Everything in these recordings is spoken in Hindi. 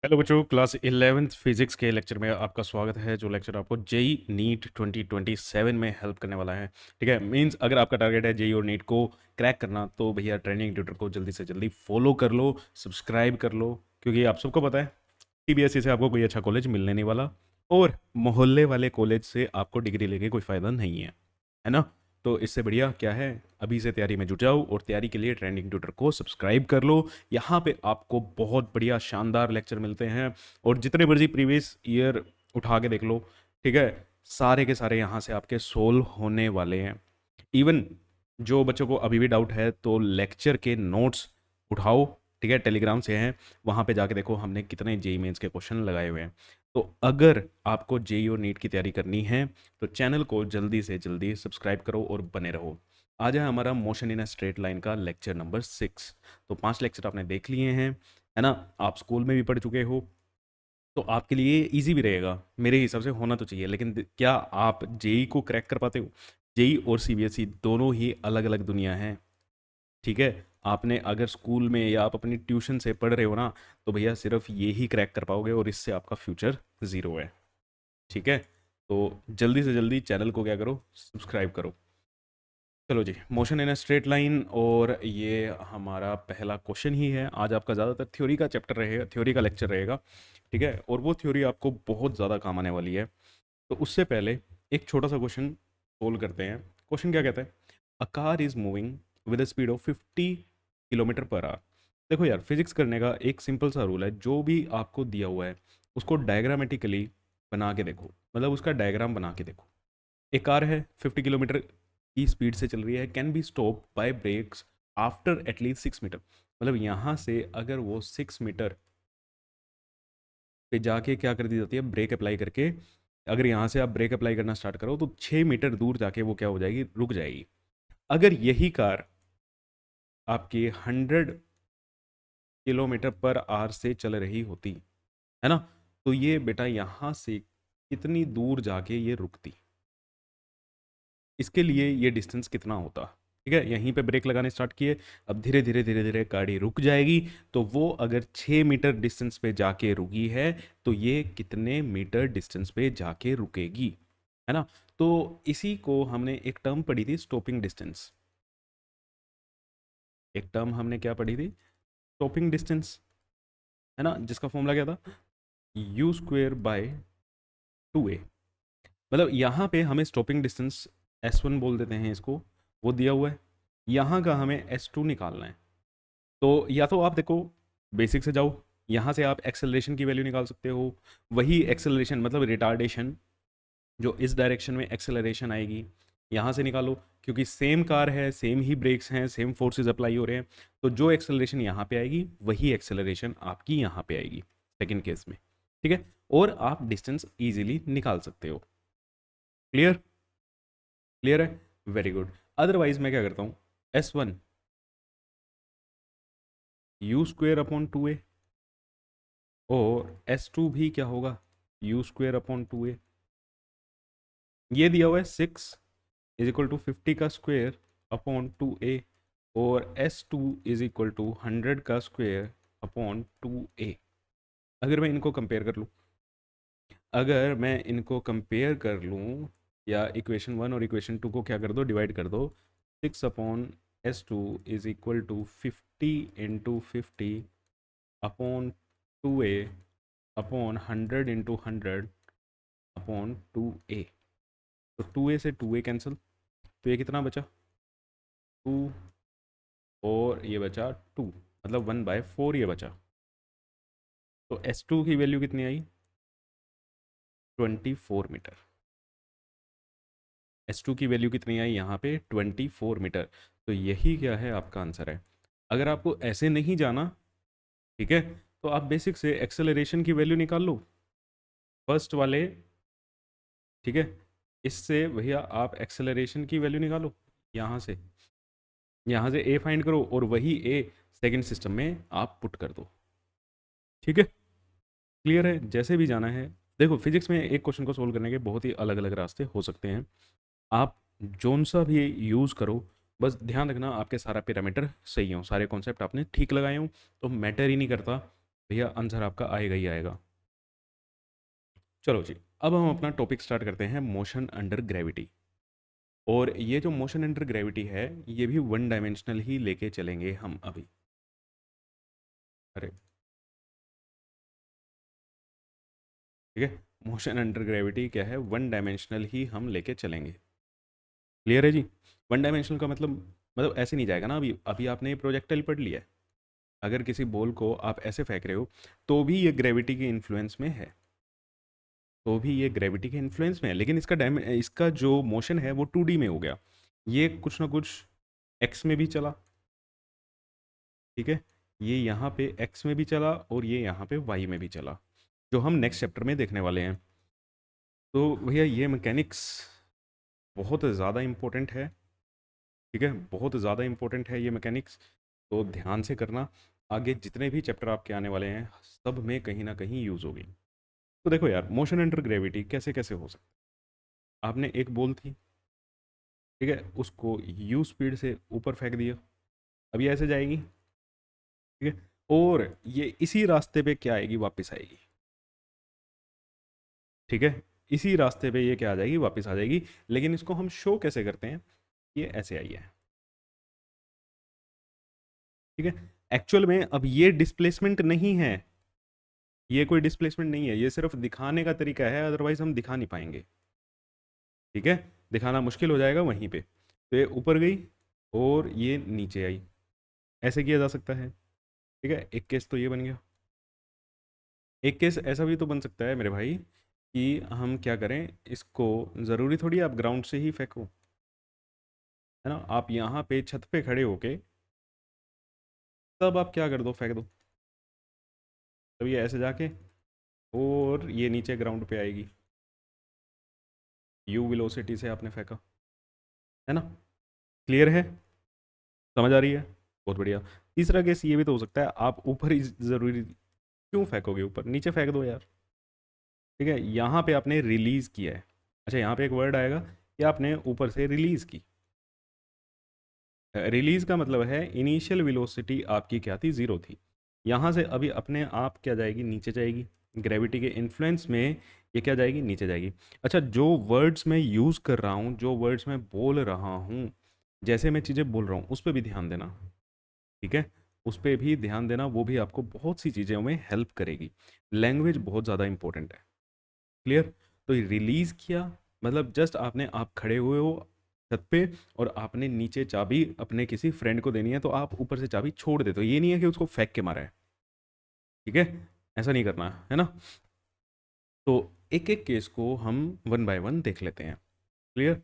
हेलो बच्चों, क्लास 11th फिजिक्स के लेक्चर में आपका स्वागत है। जो लेक्चर आपको जेई नीट 2027 में हेल्प करने वाला है। ठीक है, मींस अगर आपका टारगेट है जेई और नीट को क्रैक करना, तो भैया ट्रेनिंग ट्यूटर को जल्दी से जल्दी फॉलो कर लो, सब्सक्राइब कर लो, क्योंकि आप सबको पता है सीबीएसई से आपको कोई अच्छा कॉलेज मिलने नहीं वाला, और मोहल्ले वाले कॉलेज से आपको डिग्री लेके कोई फ़ायदा नहीं है ना। तो इससे बढ़िया क्या है, अभी से तैयारी में जुट जाओ और तैयारी के लिए ट्रेंडिंग ट्यूटर को सब्सक्राइब कर लो। यहाँ पे आपको बहुत बढ़िया शानदार लेक्चर मिलते हैं, और जितने मर्जी प्रीवियस ईयर उठा के देख लो, ठीक है, सारे के सारे यहाँ से आपके सोल्व होने वाले हैं। इवन जो बच्चों को अभी भी डाउट है, तो लेक्चर के नोट्स उठाओ, ठीक है, टेलीग्राम से हैं, वहाँ पे जाके देखो हमने कितने जेई मेंस के क्वेश्चन लगाए हुए हैं। तो अगर आपको जेई और नीट की तैयारी करनी है, तो चैनल को जल्दी से जल्दी सब्सक्राइब करो और बने रहो। आज है हमारा motion in a straight line का लेक्चर नंबर 6। तो 5 लेक्चर आपने देख लिए हैं, है ना। आप स्कूल में भी पढ़ चुके हो, तो आपके लिए इजी भी रहेगा, मेरे हिसाब से होना तो चाहिए। लेकिन क्या आप जेई को क्रैक कर पाते हो? जेई और सीबीएसई दोनों ही अलग अलग दुनिया हैं, ठीक है। आपने अगर स्कूल में या आप अपनी ट्यूशन से पढ़ रहे हो ना, तो भैया सिर्फ ये ही क्रैक कर पाओगे, और इससे आपका फ्यूचर ज़ीरो है, ठीक है। तो जल्दी से जल्दी चैनल को क्या करो, सब्सक्राइब करो। चलो जी, motion in a straight line, और ये हमारा पहला क्वेश्चन ही है। आज आपका ज़्यादातर थ्योरी का चैप्टर रहेगा, थ्योरी का लेक्चर रहेगा, ठीक है, और वो थ्योरी आपको बहुत ज़्यादा काम आने वाली है। तो उससे पहले एक छोटा सा क्वेश्चन सोल्व करते हैं। क्वेश्चन क्या कहता है? A car is moving with speed of 50 kilometre per hour. देखो यार, फिजिक्स करने का एक सिंपल सा रूल है, जो भी आपको दिया हुआ है उसको डायग्रामेटिकली बना के देखो, मतलब उसका डायग्राम बना के देखो। एक कार है, 50 किलोमीटर की स्पीड से चल रही है, can be stop by brakes after at least 6 metre. मतलब यहाँ से अगर वो 6 मीटर पे जाके क्या कर दी जाती है, ब्रेक अप्लाई करके, अगर यहाँ से आप ब्रेक अप्लाई करना स्टार्ट करो, तो 6 मीटर दूर जाके वो क्या हो जाएगी, रुक जाएगी। अगर यही कार आपकी 100 किलोमीटर पर आवर से चल रही होती, है ना, तो ये बेटा यहाँ से कितनी दूर जाके ये रुकती, इसके लिए ये डिस्टेंस कितना होता। ठीक है, यहीं पे ब्रेक लगाने स्टार्ट किए, अब धीरे धीरे धीरे धीरे गाड़ी रुक जाएगी। तो वो अगर 6 मीटर डिस्टेंस पे जाके रुकी है, तो ये कितने मीटर डिस्टेंस पे जाके रुकेगी, है ना। तो इसी को हमने एक टर्म पढ़ी थी, स्टॉपिंग डिस्टेंस। एक टर्म हमने क्या पढ़ी थी, स्टॉपिंग डिस्टेंस, है ना, जिसका फॉर्मूला क्या था, u² बाय 2a। मतलब यहाँ पे हमें स्टॉपिंग डिस्टेंस S1 बोल देते हैं इसको, वो दिया हुआ है। यहाँ का हमें S2 निकालना है। तो या तो आप देखो, बेसिक से जाओ, यहाँ से आप एक्सेलरेशन की वैल्यू निकाल सकते हो। वही एक्सेलरेशन मतलब रिटार्डेशन, जो इस डायरेक्शन में एक्सेलरेशन आएगी, यहाँ से निकालो, क्योंकि सेम कार है, सेम ही ब्रेक्स हैं, सेम फोर्सेस अप्लाई हो रहे हैं। तो जो एक्सेलरेशन यहाँ पे आएगी, वही एक्सेलरेशन आपकी यहाँ पे आएगी सेकेंड केस में, ठीक है। और आप डिस्टेंस ईजिली निकाल सकते हो। क्लियर? क्लियर है, वेरी गुड। अदरवाइज मैं क्या करता हूँ, S1 u² अपॉन 2a, और S2 भी क्या होगा, u² अपॉन 2a। ये दिया हुआ है 6 = 50 का स्क्वेयर अपॉन 2a, और S2 = 100 का स्क्वेयर अपॉन 2a। अगर मैं इनको कंपेयर कर लूँ, अगर मैं इनको कंपेयर कर लूँ, या इक्वेशन 1 और इक्वेशन 2 को क्या कर दो, डिवाइड कर दो, 6/S2 = 50 × 50 upon 2a upon 100 × 100 upon 2a। तो 2a से 2a कैंसिल, तो ये कितना बचा, 2, और ये बचा 2, मतलब 1/4 ये बचा। तो S2 की वैल्यू कितनी आई, 24 मीटर। S2 की वैल्यू कितनी आई यहाँ पे, 24 मीटर। तो यही क्या है, आपका आंसर है। अगर आपको ऐसे नहीं जाना, ठीक है, तो आप बेसिक से एक्सेलरेशन की वैल्यू निकाल लो, फर्स्ट वाले, ठीक है। इससे भैया आप एक्सेलरेशन की वैल्यू निकालो, यहाँ से, यहाँ से ए फाइंड करो, और वही ए सेकंड सिस्टम में आप पुट कर दो, ठीक है। क्लियर है, जैसे भी जाना है। देखो, फिजिक्स में एक क्वेश्चन को सोल्व करने के बहुत ही अलग अलग रास्ते हो सकते हैं, आप जोन सा भी यूज़ करो, बस ध्यान रखना आपके सारा पैरामीटर सही हो, सारे कॉन्सेप्ट आपने ठीक लगाए हों, तो मैटर ही नहीं करता भैया आंसर आपका आएगा ही आएगा। चलो जी, अब हम अपना टॉपिक स्टार्ट करते हैं, मोशन अंडर ग्रेविटी। और ये जो मोशन अंडर ग्रेविटी है, ये भी वन डायमेंशनल ही लेके चलेंगे हम अभी। अरे ठीक है, मोशन अंडर ग्रेविटी क्या है, वन डायमेंशनल ही हम लेके चलेंगे। क्लियर है जी? वन डायमेंशनल का मतलब ऐसे नहीं जाएगा ना। अभी अभी आपने प्रोजेक्टाइल पढ़ लिया है, अगर किसी बॉल को आप ऐसे फेंक रहे हो तो भी ये ग्रेविटी के इन्फ्लुएंस में है, तो भी ये ग्रेविटी के इन्फ्लुएंस में है, लेकिन इसका जो मोशन है वो 2D में हो गया। ये कुछ ना कुछ एक्स में भी चला, ठीक है, ये यहाँ पे एक्स में भी चला और ये यहाँ पे वाई में भी चला, जो हम नेक्स्ट चैप्टर में देखने वाले हैं। तो भैया ये मैकेनिक्स बहुत ज़्यादा इम्पोर्टेंट है, ठीक है, बहुत ज़्यादा इम्पोर्टेंट है ये मैकेनिक्स। तो ध्यान से करना, आगे जितने भी चैप्टर आपके आने वाले हैं सब में कहीं ना कहीं यूज़ होगी। तो देखो यार, मोशन अंडर ग्रेविटी कैसे कैसे हो सकता है। आपने एक बॉल थी, ठीक है, उसको यू स्पीड से ऊपर फेंक दिया, अब ये ऐसे जाएगी, ठीक है, और ये इसी रास्ते पे क्या आएगी, वापस आएगी, ठीक है, इसी रास्ते पे ये क्या आ जाएगी, वापस आ जाएगी। लेकिन इसको हम शो कैसे करते हैं, ये ऐसे आई है, ठीक है। एक्चुअल में अब ये डिस्प्लेसमेंट नहीं है, ये कोई डिस्प्लेसमेंट नहीं है, ये सिर्फ दिखाने का तरीका है, अदरवाइज हम दिखा नहीं पाएंगे, ठीक है, दिखाना मुश्किल हो जाएगा वहीं पे। तो ये ऊपर गई और ये नीचे आई, ऐसे किया जा सकता है, ठीक है। एक केस तो ये बन गया। एक केस ऐसा भी तो बन सकता है मेरे भाई कि हम क्या करें, इसको ज़रूरी थोड़ी आप ग्राउंड से ही फेंको, है ना, आप यहाँ पे छत पे खड़े होके तब आप क्या कर दो, फेंक दो, तब ये ऐसे जाके और ये नीचे ग्राउंड पे आएगी, यू वेलोसिटी से आपने फेंका, है ना। क्लियर है, समझ आ रही है, बहुत बढ़िया। तीसरा केस ये भी तो हो सकता है, आप ऊपर ही ज़रूरी क्यों फेंकोगे, ऊपर नीचे फेंक दो यार, ठीक है, यहाँ पे आपने रिलीज़ किया है। अच्छा, यहाँ पे एक वर्ड आएगा कि आपने ऊपर से रिलीज़ की। रिलीज़ का मतलब है इनिशियल वेलोसिटी आपकी क्या थी, ज़ीरो थी, यहाँ से अभी अपने आप क्या जाएगी, नीचे जाएगी, ग्रेविटी के इन्फ्लुएंस में ये क्या जाएगी, नीचे जाएगी। अच्छा, जो वर्ड्स मैं यूज़ कर रहा हूँ, जो वर्ड्स मैं बोल रहा हूँ, जैसे मैं चीज़ें बोल रहा हूँ उस पर भी ध्यान देना, ठीक है, उस पर भी ध्यान देना, वो भी आपको बहुत सी चीज़ों में हेल्प करेगी। लैंग्वेज बहुत ज़्यादा इंपॉर्टेंट है। क्लियर? तो रिलीज़ किया मतलब जस्ट आपने, आप खड़े हुए हो छत पे और आपने नीचे चाबी अपने किसी फ्रेंड को देनी है, तो आप ऊपर से चाबी छोड़ देते हो, ये नहीं है कि उसको फेंक के मारा है, ठीक है, ऐसा नहीं करना है ना। तो एक एक केस को हम वन बाय वन देख लेते हैं। क्लियर?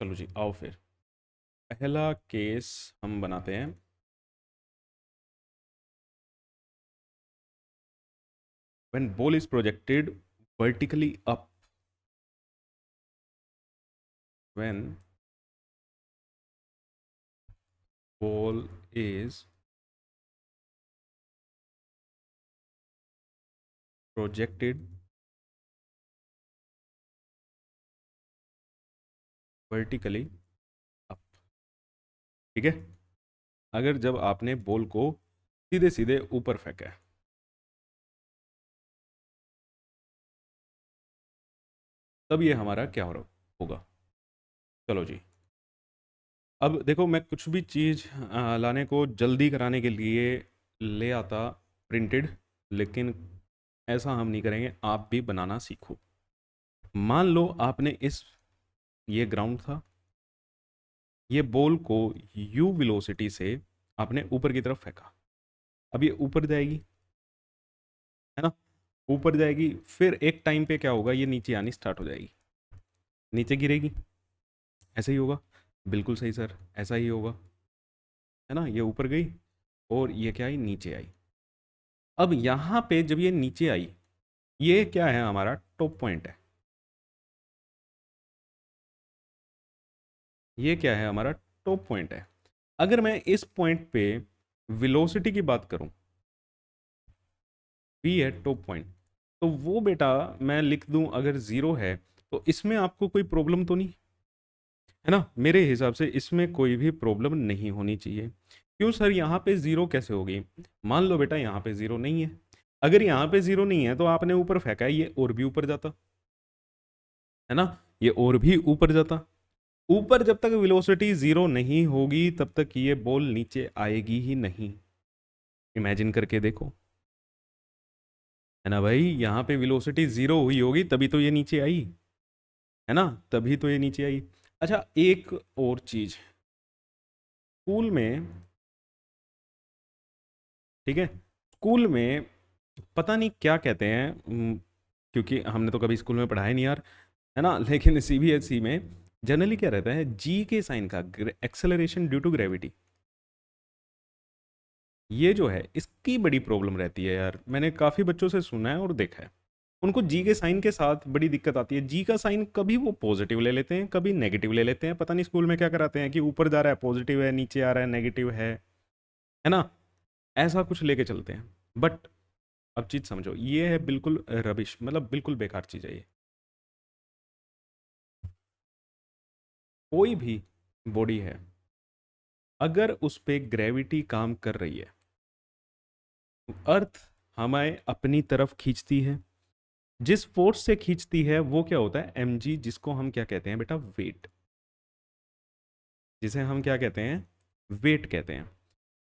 चलो जी, आओ फिर पहला केस हम बनाते हैं। When ball is projected vertically up, when ball is projected vertically up, ठीक है, अगर जब आपने बॉल को सीधे सीधे ऊपर फेंका है, तब ये हमारा क्या होगा। चलो जी, अब देखो, मैं कुछ भी चीज़ लाने को जल्दी कराने के लिए ले आता प्रिंटेड, लेकिन ऐसा हम नहीं करेंगे, आप भी बनाना सीखो। मान लो आपने ये ग्राउंड था, ये बॉल को यू वेलोसिटी से आपने ऊपर की तरफ फेंका, अब ये ऊपर जाएगी, है ना, ऊपर जाएगी, फिर एक टाइम पे क्या होगा, ये नीचे आनी स्टार्ट हो जाएगी, नीचे गिरेगी, ऐसा ही होगा, बिल्कुल सही सर, ऐसा ही होगा, है ना, ये ऊपर गई और ये क्या आई, नीचे आई। अब यहाँ पे जब ये नीचे आई, ये क्या है, हमारा टॉप पॉइंट है, ये क्या है, हमारा टॉप पॉइंट है। अगर मैं इस पॉइंट पे वेलोसिटी की बात करूं, v है टॉप पॉइंट, तो वो बेटा मैं लिख दूं अगर ज़ीरो है, तो इसमें आपको कोई प्रॉब्लम तो नहीं, है ना, मेरे हिसाब से इसमें कोई भी प्रॉब्लम नहीं होनी चाहिए। क्यों सर यहाँ पे ज़ीरो कैसे होगी? मान लो बेटा यहाँ पे ज़ीरो नहीं है, अगर यहाँ पे ज़ीरो नहीं है तो आपने ऊपर फेंका है, ये और भी ऊपर जाता है ना, ये और भी ऊपर जाता। ऊपर जब तक वेलोसिटी ज़ीरो नहीं होगी तब तक ये बॉल नीचे आएगी ही नहीं। इमेजिन करके देखो, है ना भाई, यहाँ पे वेलोसिटी ज़ीरो हुई होगी तभी तो ये नीचे आई, है ना, तभी तो ये नीचे आई। अच्छा, एक और चीज़, स्कूल में, ठीक है, स्कूल में पता नहीं क्या कहते हैं, क्योंकि हमने तो कभी स्कूल में पढ़ाया नहीं यार, है ना, लेकिन सीबीएसई में जनरली क्या रहता है, जी के साइन का, एक्सेलरेशन ड्यू टू ग्रेविटी, ये जो है इसकी बड़ी प्रॉब्लम रहती है यार। मैंने काफ़ी बच्चों से सुना है और देखा है, उनको जी के साइन के साथ बड़ी दिक्कत आती है। जी का साइन कभी वो पॉजिटिव ले लेते हैं, कभी नेगेटिव ले लेते हैं, पता नहीं स्कूल में क्या कराते हैं कि ऊपर जा रहा है पॉजिटिव है, नीचे आ रहा है नेगेटिव है ना, ऐसा कुछ लेके चलते हैं। बट अब चीज़ समझो, ये है बिल्कुल रबिश, मतलब बिल्कुल बेकार चीज़ है ये। कोई भी बॉडी है, अगर उस पे ग्रेविटी काम कर रही है, अर्थ हमें अपनी तरफ खींचती है, जिस फोर्स से खींचती है वो क्या होता है, mg, जिसको हम क्या कहते हैं बेटा, वेट, जिसे हम क्या कहते हैं, वेट कहते हैं।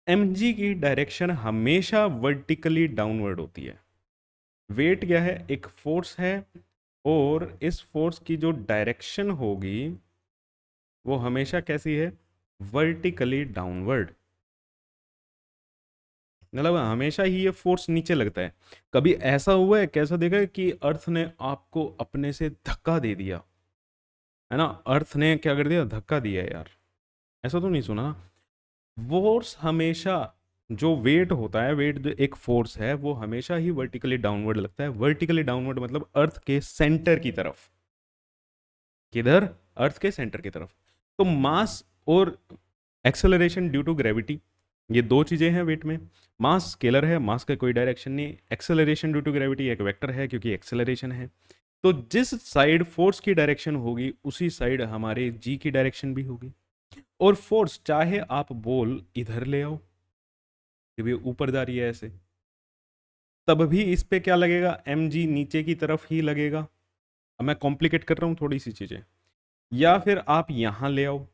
mg की डायरेक्शन हमेशा वर्टिकली डाउनवर्ड होती है। वेट क्या है, एक फोर्स है, और इस फोर्स की जो डायरेक्शन होगी वो हमेशा कैसी है, वर्टिकली डाउनवर्ड, मतलब हमेशा ही ये फोर्स नीचे लगता है। कभी ऐसा हुआ है, कैसा देखा है कि अर्थ ने आपको अपने से धक्का दे दिया, है ना, अर्थ ने क्या कर दिया, धक्का दिया है यार, ऐसा तो नहीं सुना। फोर्स हमेशा, जो वेट होता है, वेट जो एक फोर्स है, वो हमेशा ही वर्टिकली डाउनवर्ड लगता है। वर्टिकली डाउनवर्ड मतलब अर्थ के सेंटर की तरफ, किधर, अर्थ के सेंटर की तरफ। तो मास और एक्सेलरेशन ड्यू टू ग्रेविटी, ये दो चीजें हैं वेट में। मास स्केलर है, मास का कोई डायरेक्शन नहीं, एक्सेलरेशन ड्यू टू ग्रेविटी एक वेक्टर है क्योंकि एक्सेलरेशन है। तो जिस साइड फोर्स की डायरेक्शन होगी उसी साइड हमारे जी की डायरेक्शन भी होगी। और फोर्स चाहे आप बॉल इधर ले आओ, ये भी ऊपर जा रही है ऐसे, तब भी इस पे क्या लगेगा, एम जी नीचे की तरफ ही लगेगा। अब मैं कॉम्प्लिकेट कर रहा हूँ थोड़ी सी चीजें। या फिर आप यहां ले आओ,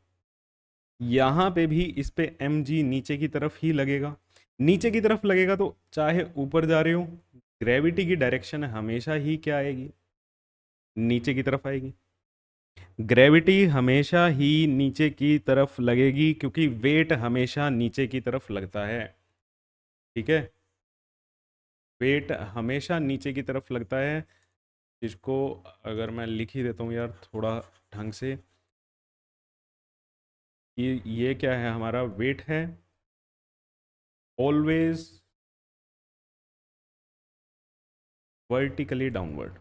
यहां पे भी इस पे एम जी नीचे की तरफ ही लगेगा। नीचे की तरफ लगेगा तो चाहे ऊपर जा रहे हो, ग्रेविटी की डायरेक्शन हमेशा ही क्या आएगी, नीचे की तरफ आएगी। ग्रेविटी हमेशा ही नीचे की तरफ लगेगी क्योंकि वेट हमेशा नीचे की तरफ लगता है, ठीक है, वेट हमेशा नीचे की तरफ लगता है। जिसको अगर मैं लिख ही देता हूँ यार थोड़ा ढंग से, ये क्या है, हमारा वेट है ऑलवेज वर्टिकली डाउनवर्ड।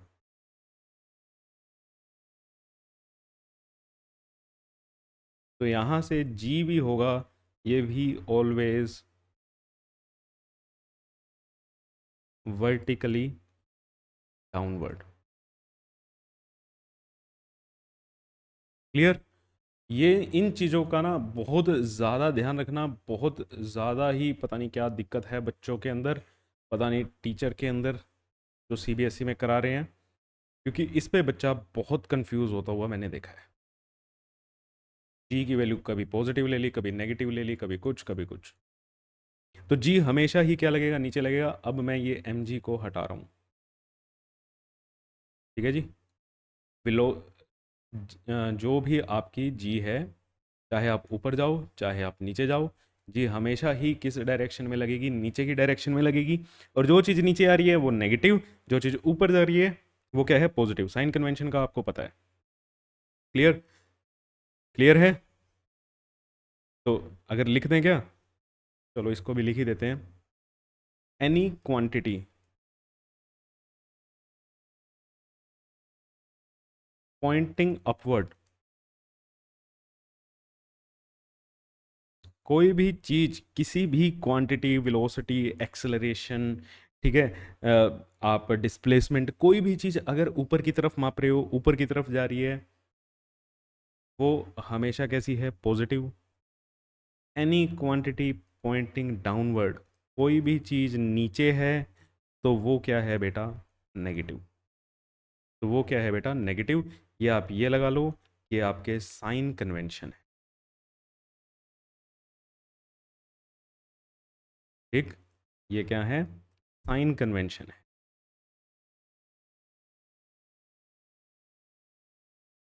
तो यहाँ से जी भी होगा, ये भी ऑलवेज वर्टिकली डाउनवर्ड। क्लियर? ये इन चीज़ों का ना बहुत ज़्यादा ध्यान रखना, बहुत ज़्यादा ही पता नहीं क्या दिक्कत है बच्चों के अंदर, पता नहीं टीचर के अंदर, जो सीबीएसई में करा रहे हैं, क्योंकि इस पे बच्चा बहुत कंफ्यूज होता हुआ मैंने देखा है। जी की वैल्यू कभी पॉजिटिव ले ली, कभी नेगेटिव ले ली, कभी कुछ कभी कुछ। तो जी हमेशा ही क्या लगेगा, नीचे लगेगा। अब मैं ये एम जी को हटा रहा हूँ, ठीक है जी, बिलो, जो भी आपकी जी है, चाहे आप ऊपर जाओ चाहे आप नीचे जाओ, जी हमेशा ही किस डायरेक्शन में लगेगी, नीचे की डायरेक्शन में लगेगी। और जो चीज़ नीचे आ रही है वो नेगेटिव, जो चीज़ ऊपर जा रही है वो क्या है, पॉजिटिव। साइन कन्वेंशन का आपको पता है। क्लियर? क्लियर है? तो अगर लिख दें क्या, चलो इसको भी लिख ही देते हैं। एनी क्वांटिटी पॉइंटिंग अपवर्ड, कोई भी चीज़, किसी भी क्वांटिटी, वेलोसिटी, एक्सेलरेशन, ठीक है, आप डिस्प्लेसमेंट, कोई भी चीज़ अगर ऊपर की तरफ माप रहे हो, ऊपर की तरफ जा रही है, वो हमेशा कैसी है, positive. Any quantity pointing downward, कोई भी चीज़ नीचे है तो वो क्या है बेटा, नेगेटिव। तो वो क्या है बेटा, नेगेटिव। ये आप ये लगा लो, ये आपके साइन कन्वेंशन है, ठीक। ये क्या है, साइन कन्वेंशन है।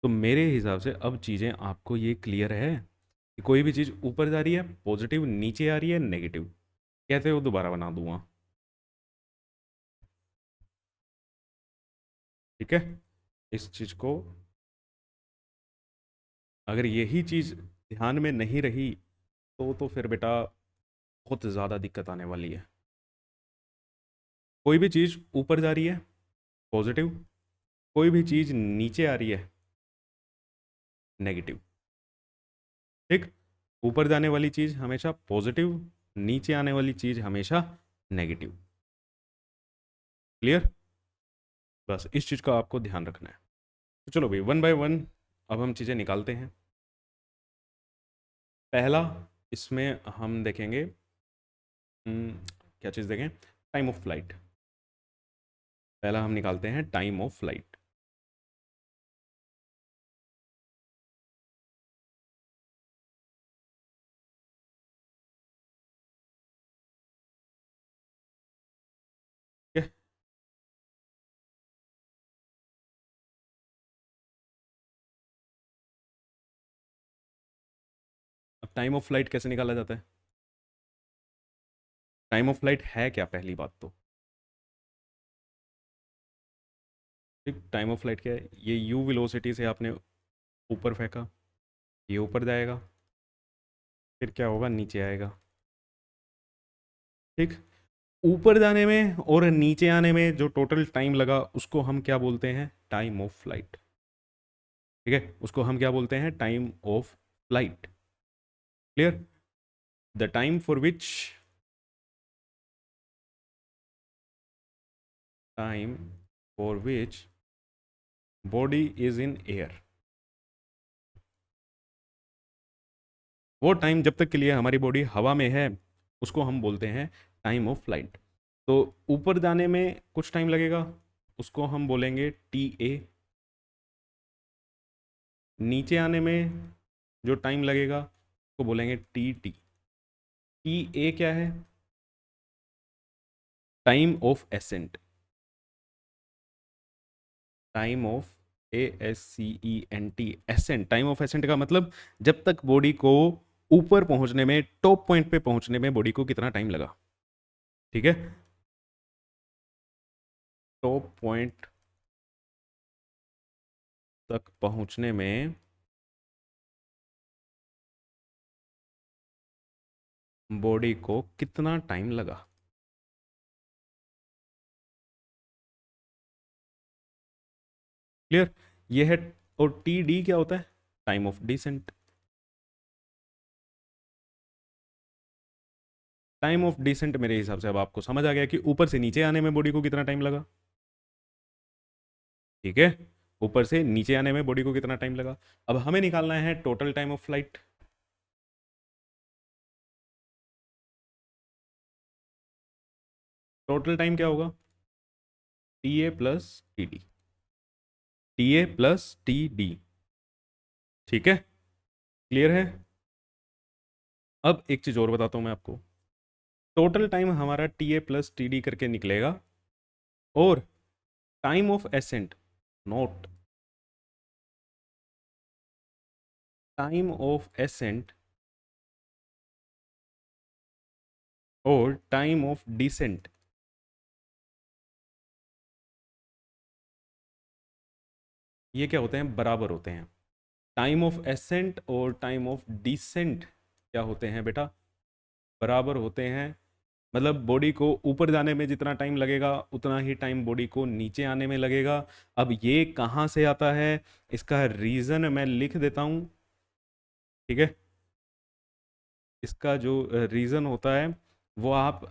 तो मेरे हिसाब से अब चीज़ें आपको ये क्लियर है कि कोई भी चीज़ ऊपर जा रही है पॉजिटिव, नीचे आ रही है नेगेटिव, कहते हो दोबारा बना दूंगा, ठीक है। इस चीज़ को, अगर यही चीज़ ध्यान में नहीं रही तो फिर बेटा बहुत ज़्यादा दिक्कत आने वाली है। कोई भी चीज़ ऊपर जा रही है पॉजिटिव, कोई भी चीज़ नीचे आ रही है नेगेटिव, ठीक। ऊपर जाने वाली चीज़ हमेशा पॉजिटिव, नीचे आने वाली चीज़ हमेशा नेगेटिव। क्लियर, बस इस चीज़ का आपको ध्यान रखना है। तो चलो भाई, वन बाय वन अब हम चीज़ें निकालते हैं। पहला, इसमें हम देखेंगे क्या चीज़ देखें, टाइम ऑफ फ्लाइट। पहला हम निकालते हैं टाइम ऑफ फ्लाइट। ठीक है, अब टाइम ऑफ फ्लाइट कैसे निकाला जाता है, टाइम ऑफ फ्लाइट है क्या, पहली बात तो, ठीक। टाइम ऑफ फ्लाइट क्या है, ये यू वेलोसिटी से आपने ऊपर फेंका, ये ऊपर जाएगा, फिर क्या होगा, नीचे आएगा, ठीक। ऊपर जाने में और नीचे आने में जो टोटल टाइम लगा उसको हम क्या बोलते हैं, टाइम ऑफ फ्लाइट, ठीक है। उसको हम क्या बोलते हैं, time of flight. Clear, the time for which, time for which body is in air, वो टाइम जब तक के लिए हमारी बॉडी हवा में है उसको हम बोलते हैं टाइम ऑफ फ्लाइट। तो ऊपर जाने में कुछ टाइम लगेगा, उसको हम बोलेंगे टी ए। नीचे आने में जो टाइम लगेगा उसको बोलेंगे टी टी। टी ए क्या है, time of ascent, time of ASCENT, ascent, time of ascent का मतलब जब तक बॉडी को ऊपर पहुंचने में, टॉप पॉइंट पे पहुंचने में बॉडी को कितना टाइम लगा, ठीक है। टॉप पॉइंट तक पहुंचने में बॉडी को कितना टाइम लगा, क्लियर, ये है। और टी डी क्या होता है, time of descent. Time of descent मेरे हिसाब से अब आपको समझ आ गया कि ऊपर से नीचे आने में बॉडी को कितना टाइम लगा, ठीक है। ऊपर से नीचे आने में बॉडी को कितना टाइम लगा। अब हमें निकालना है total time of flight. Total time क्या होगा, T A plus T D, T A plus T D, ठीक है। क्लियर है। अब एक चीज और बताता हूं मैं आपको, टोटल टाइम हमारा T A plus T D करके निकलेगा, और time of accent, note, time of accent और टाइम ऑफ डिसेंट, ये क्या होते हैं, बराबर होते हैं। टाइम ऑफ एसेंट और टाइम ऑफ डिसेंट क्या होते हैं बेटा, बराबर होते हैं। मतलब बॉडी को ऊपर जाने में जितना टाइम लगेगा उतना ही टाइम बॉडी को नीचे आने में लगेगा। अब ये कहाँ से आता है, इसका रीज़न मैं लिख देता हूँ, ठीक है। इसका जो रीज़न होता है वो आप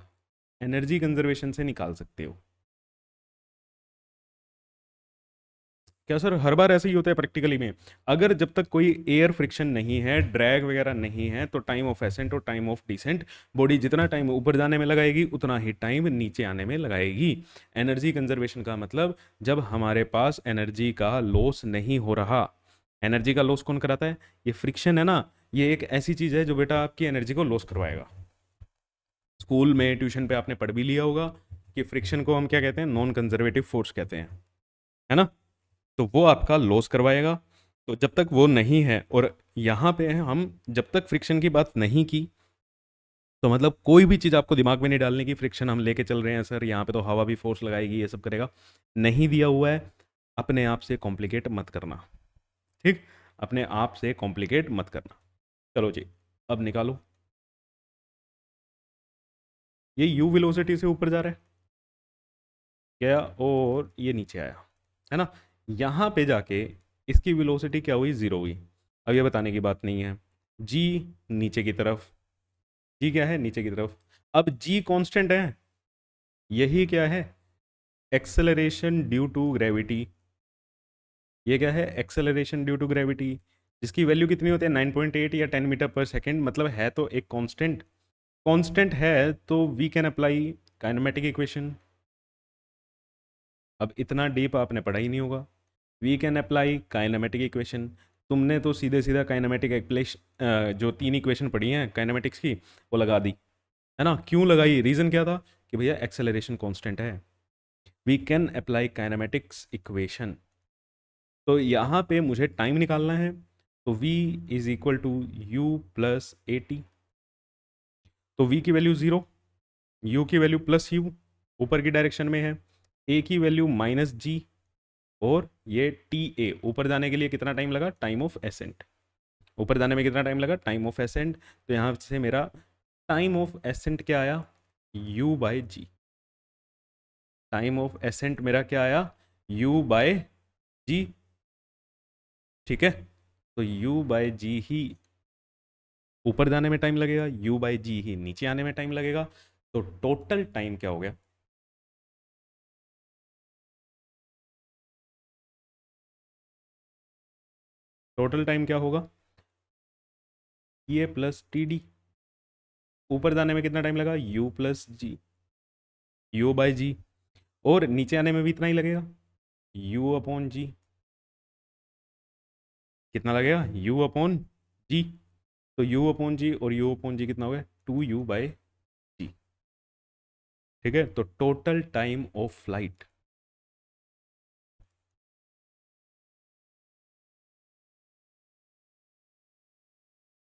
एनर्जी कंजर्वेशन से निकाल सकते हो। क्या सर हर बार ऐसे ही होता है प्रैक्टिकली में? अगर जब तक कोई एयर फ्रिक्शन नहीं है, ड्रैग वगैरह नहीं है, तो टाइम ऑफ एसेंट और टाइम ऑफ डिसेंट, बॉडी जितना टाइम ऊपर जाने में लगाएगी उतना ही टाइम नीचे आने में लगाएगी। एनर्जी कंजर्वेशन का मतलब जब हमारे पास एनर्जी का लॉस नहीं हो रहा। एनर्जी का लॉस कौन कराता है? ये फ्रिक्शन है ना, ये एक ऐसी चीज है जो बेटा आपकी एनर्जी को लॉस करवाएगा। स्कूल में ट्यूशन पे आपने पढ़ भी लिया होगा कि फ्रिक्शन को हम क्या कहते हैं? नॉन कंजर्वेटिव फोर्स कहते हैं, है ना? तो वो आपका लॉस करवाएगा। तो जब तक वो नहीं है, और यहाँ पे हम जब तक फ्रिक्शन की बात नहीं की, तो मतलब कोई भी चीज़ आपको दिमाग में नहीं डालने की फ्रिक्शन हम लेके चल रहे हैं सर, यहाँ पे तो हवा भी फोर्स लगाएगी, ये सब करेगा। नहीं दिया हुआ है, अपने आप से कॉम्प्लिकेट मत करना, ठीक? अपने आप से कॉम्प्लिकेट मत करना। चलो जी, अब निकालो। ये यू वेलोसिटी से ऊपर जा रहा है क्या, और ये नीचे आया, है ना? यहाँ पे जाके इसकी वेलोसिटी क्या हुई? ज़ीरो हुई। अब ये बताने की बात नहीं है। जी नीचे की तरफ, जी क्या है? नीचे की तरफ। अब जी कांस्टेंट है, यही क्या है? Acceleration due to gravity. ये क्या है? एक्सेलरेशन ड्यू टू ग्रेविटी, जिसकी वैल्यू कितनी होती है? 9.8 या 10 मीटर पर सेकेंड, मतलब है तो एक कांस्टेंट। कांस्टेंट है तो we can apply kinematic equation. अब इतना डीप आपने पढ़ा ही नहीं होगा। We can apply kinematic equation. तुमने तो सीधे सीधा काइनेमेटिक इक्वेशन, जो 3 इक्वेशन पढ़ी हैं काइनेमेटिक्स की, वो लगा दी, है ना? क्यों लगाई? रीज़न क्या था? कि भैया एक्सेलरेशन कांस्टेंट है, we can apply kinematics equation. तो यहाँ पे मुझे टाइम निकालना है, तो v is equal to u plus a t. तो v की वैल्यू 0, u की वैल्यू प्लस यू, ऊपर की डायरेक्शन में है, a की वैल्यू माइनस जी, और ये टी ए। ऊपर जाने के लिए कितना टाइम लगा? Time of accent. ऊपर जाने में कितना टाइम लगा? Time of accent. तो यहाँ से मेरा टाइम ऑफ एसेंट क्या आया? u by g. Time of ascent मेरा क्या आया? u बाय जी, ठीक है? तो u बाय जी ही ऊपर जाने में टाइम लगेगा, u बाय जी ही नीचे आने में टाइम लगेगा। तो टोटल टाइम क्या हो गया? टोटल टाइम क्या होगा? ये प्लस टी डी। ऊपर जाने में कितना टाइम लगा? u plus ji, u by जी। और नीचे आने में भी इतना ही लगेगा, u अपॉन जी। कितना लगेगा? u अपॉन जी। तो u अपॉन जी और u अपॉन जी कितना हो गया? 2u बाय जी, ठीक है? तो टोटल टाइम ऑफ फ्लाइट,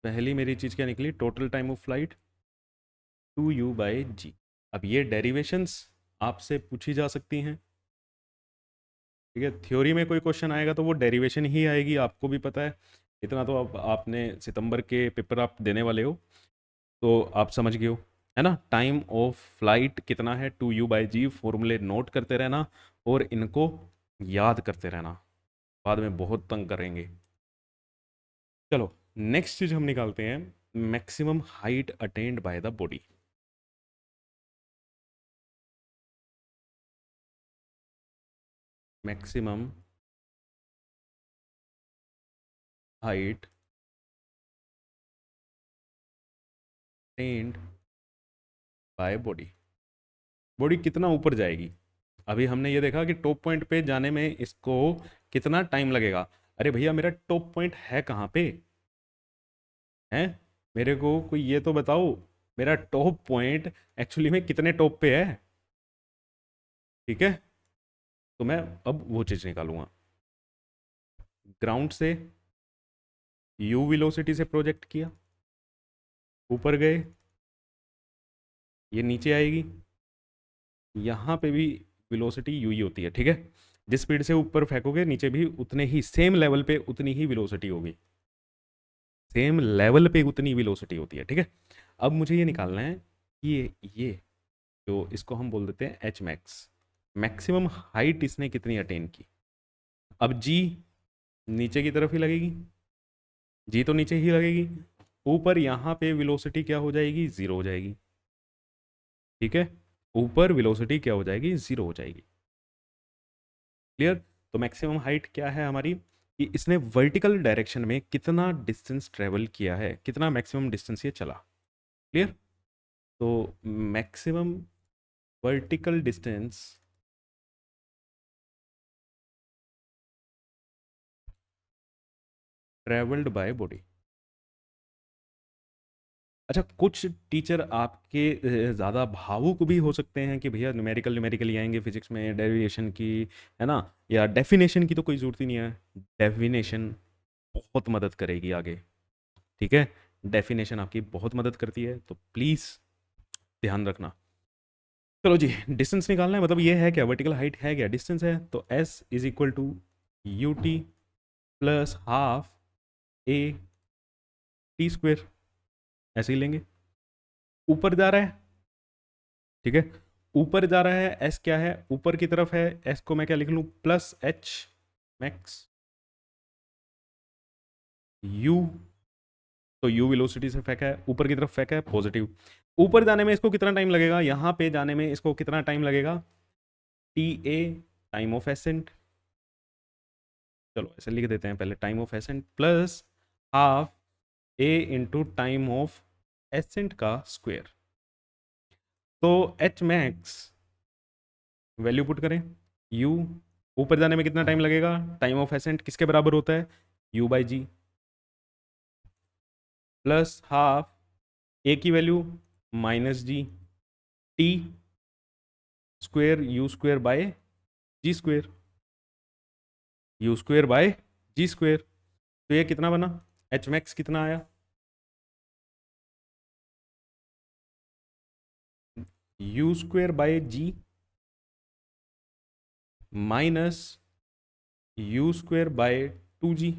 पहली मेरी चीज़ क्या निकली? Total time of flight 2u by g. अब ये डेरिवेशंस आपसे पूछी जा सकती हैं, ठीक है? थ्योरी में कोई क्वेश्चन आएगा तो वो डेरिवेशन ही आएगी, आपको भी पता है। इतना तो अब आपने सितंबर के पेपर आप देने वाले हो, तो आप समझ गए हो, है ना? टाइम ऑफ फ्लाइट कितना है? 2u/g। फॉर्मूले नोट करते रहना और इनको याद करते रहना, बाद में बहुत तंग करेंगे। चलो, नेक्स्ट चीज हम निकालते हैं, maximum height attained by the body. Maximum height attained by body. Body कितना ऊपर जाएगी? अभी हमने ये देखा कि टॉप पॉइंट पे जाने में इसको कितना टाइम लगेगा। अरे भैया, मेरा टॉप पॉइंट है कहाँ पे? है, मेरे को कोई ये तो बताओ, मेरा टॉप पॉइंट एक्चुअली में कितने टॉप पे है? ठीक है, तो मैं अब वो चीज़ निकालूंगा। ग्राउंड से यू वेलोसिटी से प्रोजेक्ट किया, ऊपर गए, ये नीचे आएगी, यहाँ पे भी वेलोसिटी यू ही होती है, ठीक है? जिस स्पीड से ऊपर फेंकोगे नीचे भी उतने ही सेम लेवल पे उतनी ही वेलोसिटी होगी, सेम लेवल पे उतनी वेलोसिटी होती है, ठीक है? अब मुझे ये निकालना है कि ये जो इसको हम बोल देते हैं एच मैक्स, मैक्सिमम हाइट इसने कितनी अटेन की। अब जी नीचे की तरफ ही लगेगी, जी तो नीचे ही लगेगी, ऊपर यहाँ पे वेलोसिटी क्या हो जाएगी? ज़ीरो हो जाएगी, ठीक है? ऊपर वेलोसिटी क्या हो जाएगी? ज़ीरो हो जाएगी। क्लियर? तो मैक्सिमम हाइट क्या है हमारी, कि इसने वर्टिकल डायरेक्शन में कितना डिस्टेंस ट्रेवल किया है, कितना मैक्सिमम डिस्टेंस ये चला। क्लियर? तो maximum vertical distance travelled by body. अच्छा, कुछ टीचर आपके ज़्यादा भावुक भी हो सकते हैं कि भैया न्यूमेरिकल न्यूमेरिकल ही आएंगे फिजिक्स में, डेरिवेशन की, है ना, या डेफिनेशन की तो कोई ज़रूरत ही नहीं है। डेफिनेशन बहुत मदद करेगी आगे, ठीक है, डेफिनेशन आपकी बहुत मदद करती है, तो प्लीज़ ध्यान रखना। चलो जी, डिस्टेंस निकालना है, मतलब ये है क्या, वर्टिकल हाइट है क्या, डिस्टेंस है, तो s is equal to u t plus half a t square, ऐसे ही लेंगे। ऊपर जा रहा है, ठीक है, ऊपर जा रहा है, एस क्या है, ऊपर की तरफ है, एस को मैं क्या लिख लूँ, प्लस एच मैक्स यू, तो यू वेलोसिटी से फेंका है, ऊपर की तरफ फेंका है, पॉजिटिव। ऊपर जाने में इसको कितना टाइम लगेगा, यहाँ पे जाने में इसको कितना टाइम लगेगा, T A, time of accent, चलो ऐसे लिख देते हैं पहले, time of accent plus half A into time of ascent का स्क्वायर। तो एच मैक्स वैल्यू पुट करें, यू, ऊपर जाने में कितना टाइम लगेगा, टाइम ऑफ एसेंट किसके बराबर होता है, u by g, plus half a की value minus g t square u square by g square, u square by g square. तो ये कितना बना, एच मैक्स कितना आया, u square by g minus u square by two g.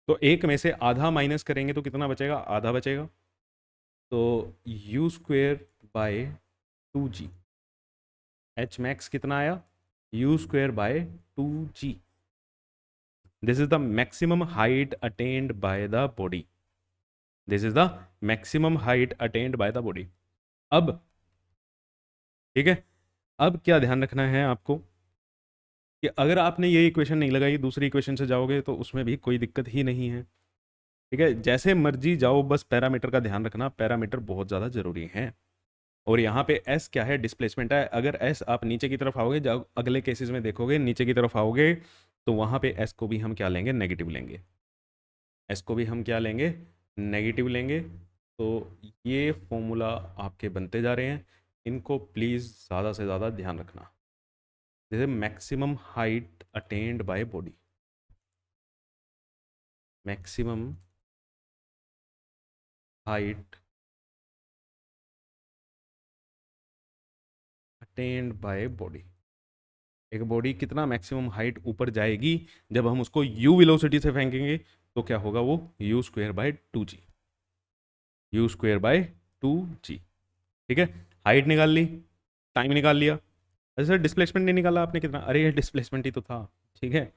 तो एक में से आधा माइनस करेंगे तो कितना बचेगा, आधा बचेगा, तो u square by two g, h max कितना आया, u square by two g. This is the maximum height attained by the body, this is the maximum height attained by the body. अब ठीक है, अब क्या ध्यान रखना है आपको, कि अगर आपने ये इक्वेशन नहीं लगाई, दूसरी इक्वेशन से जाओगे तो उसमें भी कोई दिक्कत ही नहीं है, ठीक है, जैसे मर्जी जाओ, बस पैरामीटर का ध्यान रखना, पैरामीटर बहुत ज़्यादा ज़रूरी है। और यहाँ पे एस क्या है, डिस्प्लेसमेंट है, अगर एस आप नीचे की तरफ आओगे, जब अगले केसेस में देखोगे नीचे की तरफ आओगे, तो वहाँ पे एस को भी हम क्या लेंगे, नेगेटिव लेंगे, एस को भी हम क्या लेंगे, नेगेटिव लेंगे। तो ये फॉर्मूला आपके बनते जा रहे हैं, इनको प्लीज़ ज़्यादा से ज़्यादा ध्यान रखना। जैसे maximum height attained by body, maximum height attained by body, एक बॉडी कितना मैक्सिमम हाइट ऊपर जाएगी, जब हम उसको यू वेलोसिटी से फेंकेंगे, तो क्या होगा वो, u square by two g, u square by two g, ठीक है, हाइट निकाल ली, टाइम निकाल लिया। अरे सर डिस्प्लेसमेंट नहीं निकाला आपने कितना, अरे ये डिस्प्लेसमेंट ही तो था, ठीक है।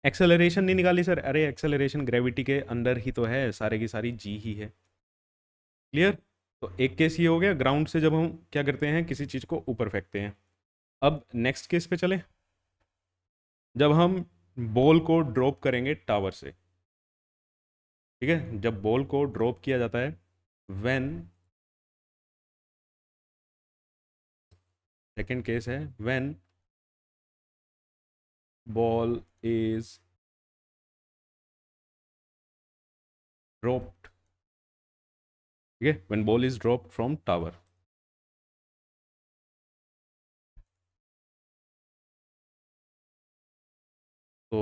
एक्सेलरेशन नहीं निकाली सर, अरे एक्सेलरेशन ग्रेविटी के अंदर ही तो है, सारे की सारी जी ही है। क्लियर? तो एक केस ये हो गया, ग्राउंड से जब हम क्या करते हैं, किसी चीज़ को ऊपर फेंकते हैं। अब नेक्स्ट केस पे चले, जब हम बॉल को ड्रॉप करेंगे टावर से, ठीक है, जब बॉल को ड्रॉप किया जाता है, व्हेन, सेकंड केस है, व्हेन बॉल इज ड्रॉप्ड, ठीक है, when ball is dropped from tower. तो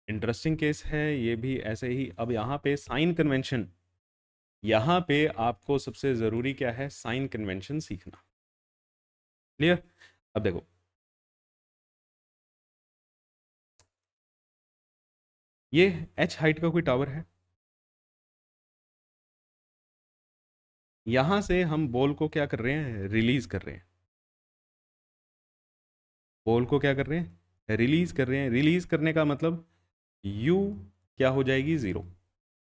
इंटरेस्टिंग केस है ये भी ऐसे ही। अब यहाँ पे साइन कन्वेंशन, यहाँ पे आपको सबसे ज़रूरी क्या है, साइन कन्वेंशन सीखना। क्लियर? अब देखो, ये एच हाइट का कोई टावर है, यहाँ से हम बॉल को क्या कर रहे हैं, रिलीज कर रहे हैं, बॉल को क्या कर रहे हैं, रिलीज कर रहे हैं। रिलीज करने का मतलब यू क्या हो जाएगी, ज़ीरो,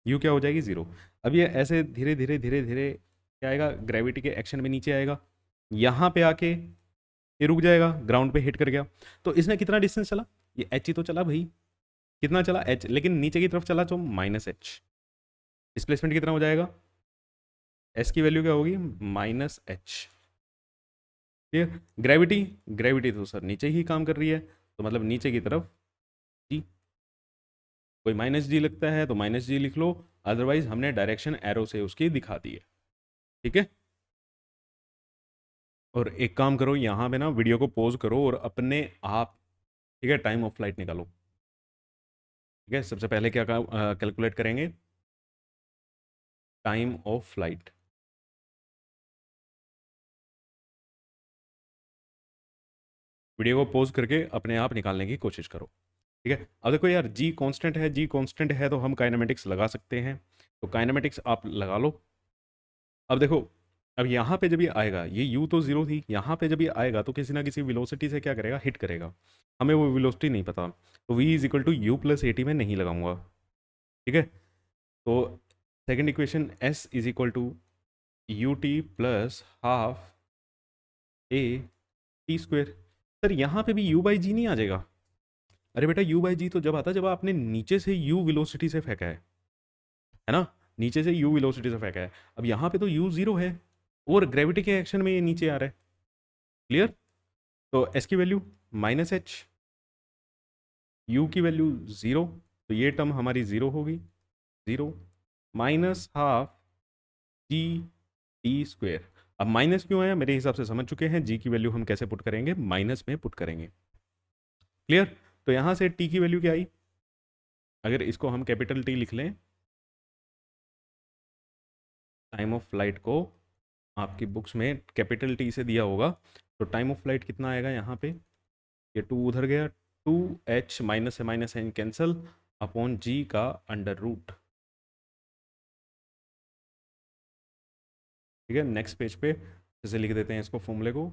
यू क्या हो जाएगी, ज़ीरो। अब ये ऐसे धीरे धीरे धीरे धीरे क्या आएगा, ग्रेविटी के एक्शन में नीचे आएगा, यहाँ पे आके ये रुक जाएगा, ग्राउंड पे हिट कर गया। तो इसने कितना डिस्टेंस चला, ये एच ही तो चला भाई, कितना चला एच, लेकिन नीचे की तरफ चला तो माइनस एच। डिस्प्लेसमेंट कितना हो जाएगा, एस की वैल्यू क्या होगी, minus H. Clear. Gravity, gravity तो सर नीचे ही काम कर रही है, तो मतलब नीचे की तरफ जी, कोई माइनस जी लगता है तो माइनस जी लिख लो, अदरवाइज हमने डायरेक्शन एरो से उसकी दिखा दी है। ठीक है। और एक काम करो, यहाँ पे ना वीडियो को पॉज करो और अपने आप, ठीक है, टाइम ऑफ फ्लाइट निकालो। ठीक है, सबसे पहले क्या कैलकुलेट करेंगे, टाइम ऑफ फ्लाइट। वीडियो को पॉज करके अपने आप निकालने की कोशिश करो। ठीक है। अब देखो यार, जी कांस्टेंट है, जी कांस्टेंट है तो हम काइनेमेटिक्स लगा सकते हैं, तो काइनेमेटिक्स आप लगा लो। अब देखो, अब यहाँ पे जब ये आएगा, ये यू तो जीरो थी, यहाँ पे जब ये आएगा तो किसी ना किसी वेलोसिटी से क्या करेगा, हिट करेगा। हमें वो वेलोसिटी नहीं पता, तो v is equal to u plus a t में नहीं लगाऊंगा। ठीक है। तो second equation s is equal to u t plus half a t square. Sir यहाँ पे भी u बाई जी नहीं आ जाएगा, अरे बेटा u बाई जी तो जब आता है जब आपने नीचे से u वेलोसिटी से फेंका है ना, नीचे से u वेलोसिटी से फेंका है। अब यहाँ पे तो u जीरो है और ग्रेविटी के एक्शन में ये नीचे आ रहा है। क्लियर। तो s की वैल्यू माइनस एच, u की वैल्यू ज़ीरो, तो ये टर्म हमारी ज़ीरो होगी, zero minus half g t square. अब माइनस क्यों आया, मेरे हिसाब से समझ चुके हैं, जी की वैल्यू हम कैसे पुट करेंगे, माइनस में पुट करेंगे। क्लियर। तो यहाँ से टी की वैल्यू क्या आई, अगर इसको हम कैपिटल टी लिख लें, टाइम ऑफ फ्लाइट को आपकी बुक्स में कैपिटल टी से दिया होगा, तो टाइम ऑफ फ्लाइट कितना आएगा यहाँ पे, ये टू उधर गया, टू एच माइनस से माइनस एन कैंसल अपॉन जी का अंडर रूट। ठीक है, नेक्स्ट पेज पे जैसे लिख देते हैं इसको फॉर्मूले को,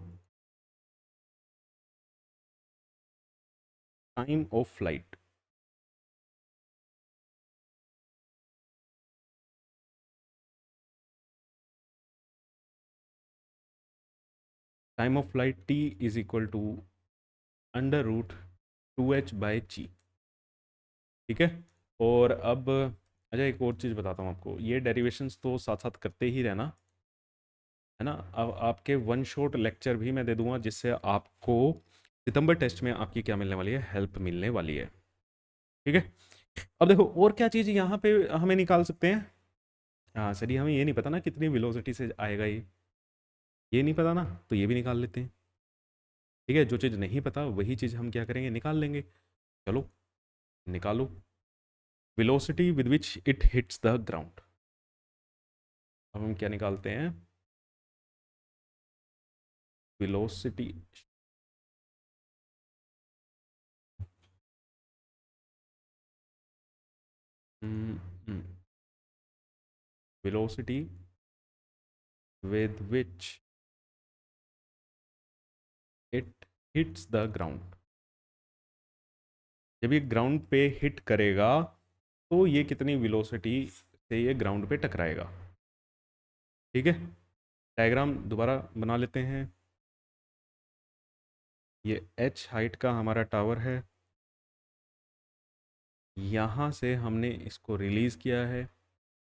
time of flight time of flight t is equal to under root two h by g. ठीक है। और अब अच्छा एक और चीज़ बताता हूँ आपको, ये डेरिवेशंस तो साथ साथ करते ही रहना, है ना। अब आपके वन शॉट लेक्चर भी मैं दे दूंगा, जिससे आपको सितंबर टेस्ट में आपकी क्या मिलने वाली है, हेल्प मिलने वाली है। ठीक है। अब देखो और क्या चीज़ यहाँ पे हमें निकाल सकते हैं, हाँ सर ये हमें ये नहीं पता ना कितनी वेलोसिटी से आएगा ये नहीं पता ना, तो ये भी निकाल लेते हैं। ठीक है, जो चीज़ नहीं पता वही चीज़ हम क्या करेंगे, निकाल लेंगे। चलो निकालो, velocity with which it hits the ground. अब हम क्या निकालते हैं, velocity, velocity with which it hits the ground। जब ये ग्राउंड पे हिट करेगा तो ये कितनी वेलोसिटी से ये ग्राउंड पे टकराएगा। ठीक है, डायग्राम दोबारा बना लेते हैं। ये h हाइट का हमारा टावर है, यहाँ से हमने इसको रिलीज़ किया है,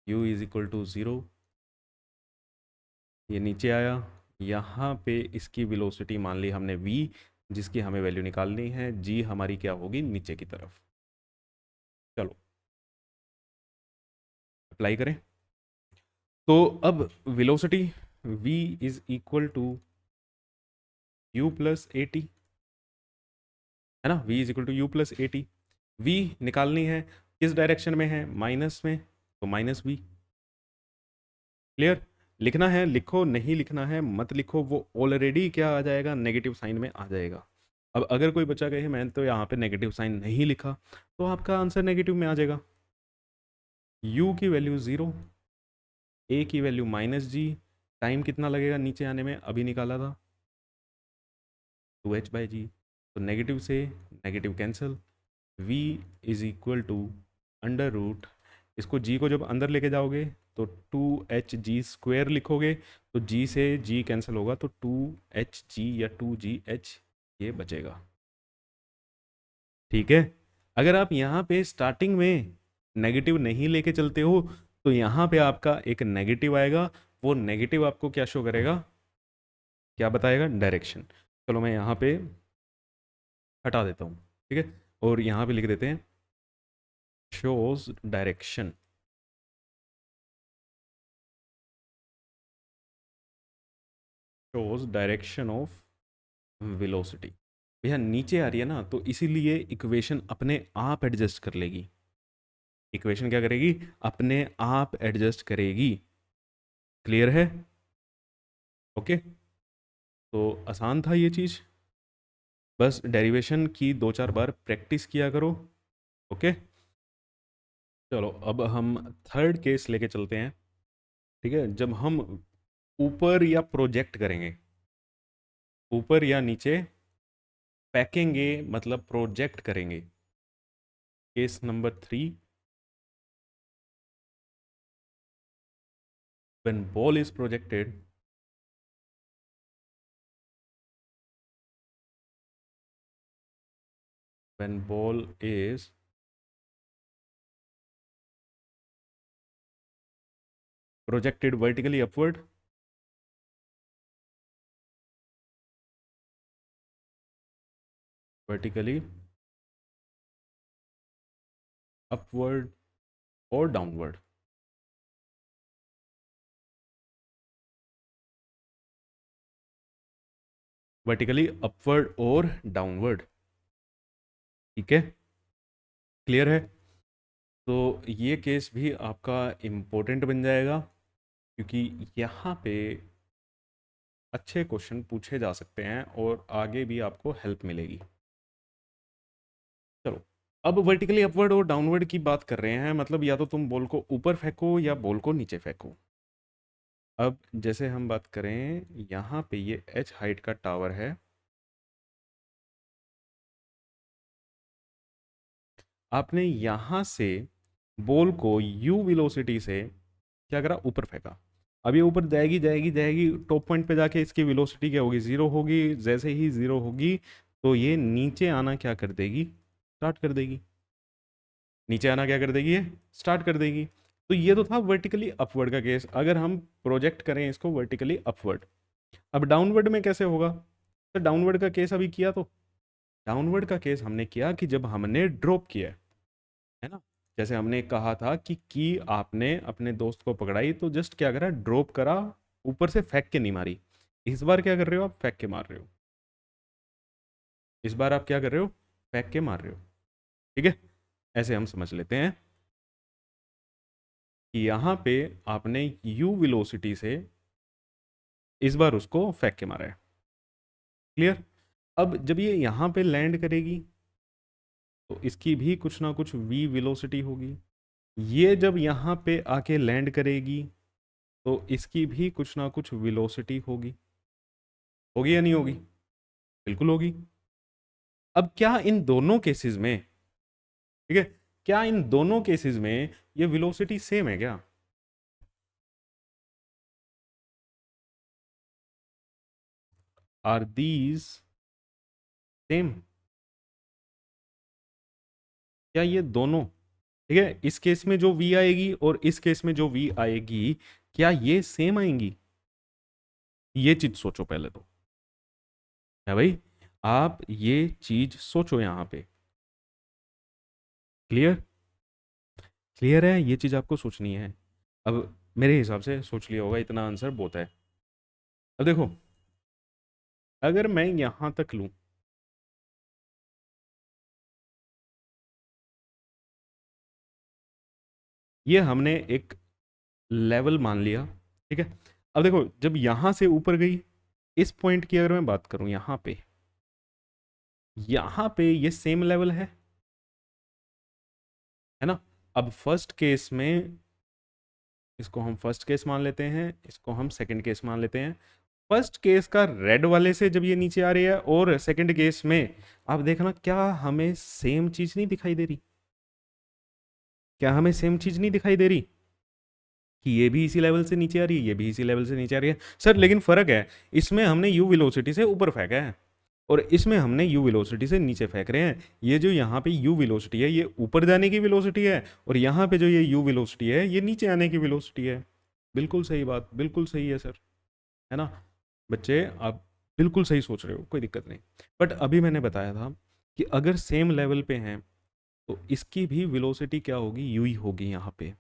u is equal to zero, ये नीचे आया, यहाँ पे इसकी वेलोसिटी मान ली हमने v, जिसकी हमें वैल्यू निकालनी है, g हमारी क्या होगी, नीचे की तरफ। चलो अप्लाई करें, तो अब velocity v is equal to u plus a t, है ना, v is equal to u plus a t. v निकालनी है, किस डायरेक्शन में है, माइनस में, तो माइनस v। क्लियर। लिखना है लिखो, नहीं लिखना है मत लिखो, वो ऑलरेडी क्या आ जाएगा, नेगेटिव साइन में आ जाएगा। अब अगर कोई बच्चा कहे मैंने तो यहाँ पे नेगेटिव साइन नहीं लिखा, तो आपका आंसर नेगेटिव में आ जाएगा। u की वैल्यू ज़ीरो, a की वैल्यू माइनस जी, टाइम कितना लगेगा नीचे आने में, अभी निकाला था, टू एच बाई जी, तो नेगेटिव से negative cancel, v is equal to under root, इसको g को जब अंदर लेके जाओगे तो 2hg² लिखोगे तो g से g कैंसिल होगा तो 2hg या 2gh ये बचेगा। ठीक है। अगर आप यहाँ पे स्टार्टिंग में नेगेटिव नहीं लेके चलते हो तो यहाँ पे आपका एक नेगेटिव आएगा, वो नेगेटिव आपको क्या शो करेगा, क्या बताएगा, डायरेक्शन। चलो मैं यहाँ पे हटा देता हूँ, ठीक है, और यहाँ पे लिख देते हैं shows direction. Shows direction of velocity. भैया नीचे आ रही है ना, तो इसीलिए इक्वेशन अपने आप एडजस्ट कर लेगी। इक्वेशन क्या करेगी, अपने आप एडजस्ट करेगी। क्लियर है? ओके। तो आसान था ये चीज़, बस डेरिवेशन की 2-4 बार प्रैक्टिस किया करो। ओके। चलो अब हम थर्ड केस लेके चलते हैं। ठीक है, जब हम ऊपर या प्रोजेक्ट करेंगे, ऊपर या नीचे फेंकेंगे, मतलब प्रोजेक्ट करेंगे। Case number 3, when ball is projected, when ball is projected vertically upward, vertically upward or downward, vertically upward और downward। ठीक है, क्लियर है? तो ये केस भी आपका इम्पोर्टेंट बन जाएगा, क्योंकि यहाँ पे अच्छे क्वेश्चन पूछे जा सकते हैं और आगे भी आपको हेल्प मिलेगी। चलो अब वर्टिकली अपवर्ड और डाउनवर्ड की बात कर रहे हैं, मतलब या तो तुम बॉल को ऊपर फेंको या बॉल को नीचे फेंको। अब जैसे हम बात करें, यहाँ पे ये h हाइट का टावर है, आपने यहाँ से बॉल को u वेलोसिटी से क्या करा, ऊपर फेंका। अब ये ऊपर जाएगी जाएगी जाएगी, टॉप पॉइंट पे जाके इसकी वेलोसिटी क्या होगी, ज़ीरो होगी। जैसे ही ज़ीरो होगी तो ये नीचे आना क्या कर देगी, स्टार्ट कर देगी। नीचे आना क्या कर देगी, ये स्टार्ट कर देगी। तो ये तो था वर्टिकली अपवर्ड का केस, अगर हम प्रोजेक्ट करें इसको वर्टिकली अपवर्ड। अब डाउनवर्ड में कैसे होगा, तो डाउनवर्ड का केस अभी किया, तो डाउनवर्ड का केस हमने किया कि जब हमने ड्रॉप किया है ना, जैसे हमने कहा था कि आपने अपने दोस्त को पकड़ाई तो जस्ट क्या करा, ड्रॉप करा, ऊपर से फेंक के नहीं मारी। इस बार क्या कर रहे हो, आप फेंक के मार रहे हो। इस बार आप क्या कर रहे हो, फेंक के मार रहे हो। ठीक है, ऐसे हम समझ लेते हैं कि यहाँ पे आपने u वेलोसिटी से इस बार उसको फेंक के मारा है। क्लियर? अब जब ये यहाँ पे लैंड करेगी तो इसकी भी कुछ ना कुछ v वेलोसिटी होगी। ये जब यहाँ पे आके लैंड करेगी तो इसकी भी कुछ ना कुछ वेलोसिटी होगी। होगी या नहीं होगी? बिल्कुल होगी। अब क्या इन दोनों केसेस में, ठीक है, क्या इन दोनों केसेस में ये वेलोसिटी सेम है क्या? Are these same? क्या ये दोनों, ठीक है, इस केस में जो v आएगी और इस केस में जो v आएगी, क्या ये सेम आएंगी? ये चीज सोचो पहले तो, है भाई, आप ये चीज सोचो यहां पे। क्लियर? क्लियर है, ये चीज आपको सोचनी है। अब मेरे हिसाब से सोच लिया होगा, इतना आंसर बहुत है। अब देखो, अगर मैं यहां तक लूं, ये हमने एक लेवल मान लिया, ठीक है। अब देखो, जब यहां से ऊपर गई, इस पॉइंट की अगर मैं बात करूं, यहां पे ये सेम लेवल है ना। अब फर्स्ट केस में, इसको हम फर्स्ट केस मान लेते हैं, इसको हम सेकंड केस मान लेते हैं। फर्स्ट केस का रेड वाले से जब ये नीचे आ रही है, और सेकंड केस में आप देखना, क्या हमें सेम चीज नहीं दिखाई दे रही? क्या हमें सेम चीज नहीं दिखाई दे रही? कि ये भी इसी लेवल से नीचे आ रही है, ये भी इसी लेवल से नीचे आ रही है। सर लेकिन फ़र्क है, इसमें हमने यू वेलोसिटी से ऊपर फेंका है और इसमें हमने यू वेलोसिटी से नीचे फेंक रहे हैं। ये जो यहाँ पे यू वेलोसिटी है ये ऊपर जाने की वेलोसिटी है, और यहाँ पे जो ये यू वेलोसिटी है ये नीचे आने की वेलोसिटी है। बिल्कुल सही बात, बिल्कुल सही है सर, है ना बच्चे, आप बिल्कुल सही सोच रहे हो, कोई दिक्कत नहीं। बट अभी मैंने बताया था कि अगर सेम लेवल पे हैं तो इसकी भी वेलोसिटी क्या होगी, यू ही होगी यहाँ पे।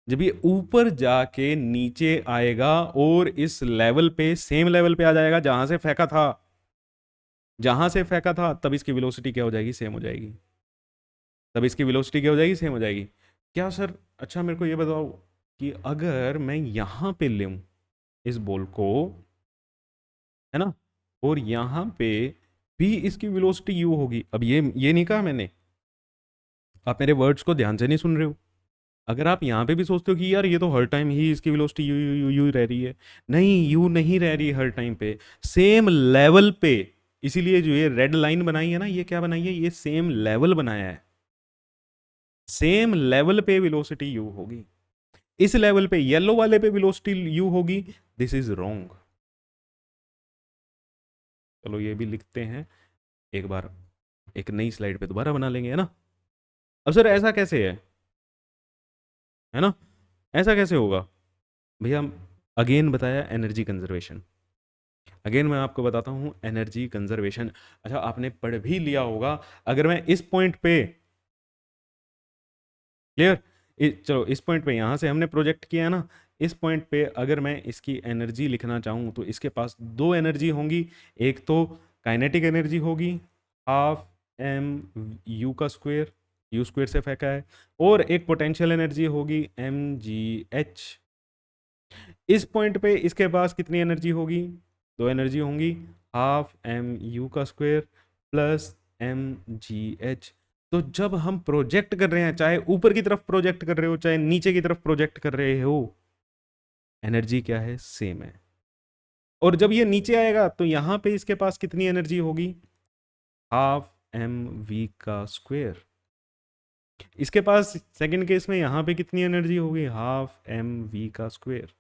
जब ये ऊपर जाके नीचे आएगा और इस लेवल पे, सेम लेवल पे आ जाएगा जहां से फेंका था, जहां से फेंका था, तब इसकी वेलोसिटी क्या हो जाएगी, सेम हो जाएगी। तब इसकी वेलोसिटी क्या हो जाएगी, सेम हो जाएगी। क्या सर, अच्छा मेरे को ये बताओ कि अगर मैं यहां पे लूं इस बॉल को, है ना, और यहां पे भी इसकी वेलोसिटी यू होगी। अब ये नहीं कहा मैंने, आप मेरे वर्ड्स को ध्यान से नहीं सुन रहे हो। अगर आप यहाँ पे भी सोचते हो कि यार ये तो हर टाइम ही इसकी velocity you you you you रह रही है, नहीं, यू नहीं रह रही हर टाइम पे, सेम लेवल पे। इसीलिए जो ये रेड लाइन बनाई है ना, ये क्या बनाई है, ये सेम लेवल बनाया है। सेम लेवल पे वेलोसिटी यू होगी, इस लेवल पे येलो वाले पे वेलोसिटी यू होगी। This is wrong. चलो ये भी लिखते हैं एक बार, एक नई स्लाइड पे दोबारा बना लेंगे, है ना। अब सर ऐसा कैसे है ना, ऐसा कैसे होगा भैया। अगेन बताया एनर्जी कंजर्वेशन, अगेन मैं आपको बताता हूँ एनर्जी कंजर्वेशन। अच्छा आपने पढ़ भी लिया होगा, अगर मैं इस पॉइंट पे, क्लियर, चलो इस पॉइंट पे यहाँ से हमने प्रोजेक्ट किया है ना, इस पॉइंट पे अगर मैं इसकी एनर्जी लिखना चाहूँ तो इसके पास दो एनर्जी होंगी। एक तो काइनेटिक एनर्जी होगी, हाफ एम यू का स्क्वायर, यू स्क्वायर से फेंका है, और एक पोटेंशियल एनर्जी होगी एम जी एच। इस पॉइंट पे इसके पास कितनी एनर्जी होगी, दो एनर्जी होंगी, हाफ एम यू का square plus m g h. तो जब हम प्रोजेक्ट कर रहे हैं, चाहे ऊपर की तरफ प्रोजेक्ट कर रहे हो चाहे नीचे की तरफ प्रोजेक्ट कर रहे हो, एनर्जी क्या है, सेम है। और जब ये नीचे आएगा तो यहां पे इसके पास कितनी एनर्जी होगी, हाफ एम वी का स्क्वायर। इसके पास सेकंड केस में यहां पे कितनी एनर्जी होगी, हाफ एम वी का स्क्वायर।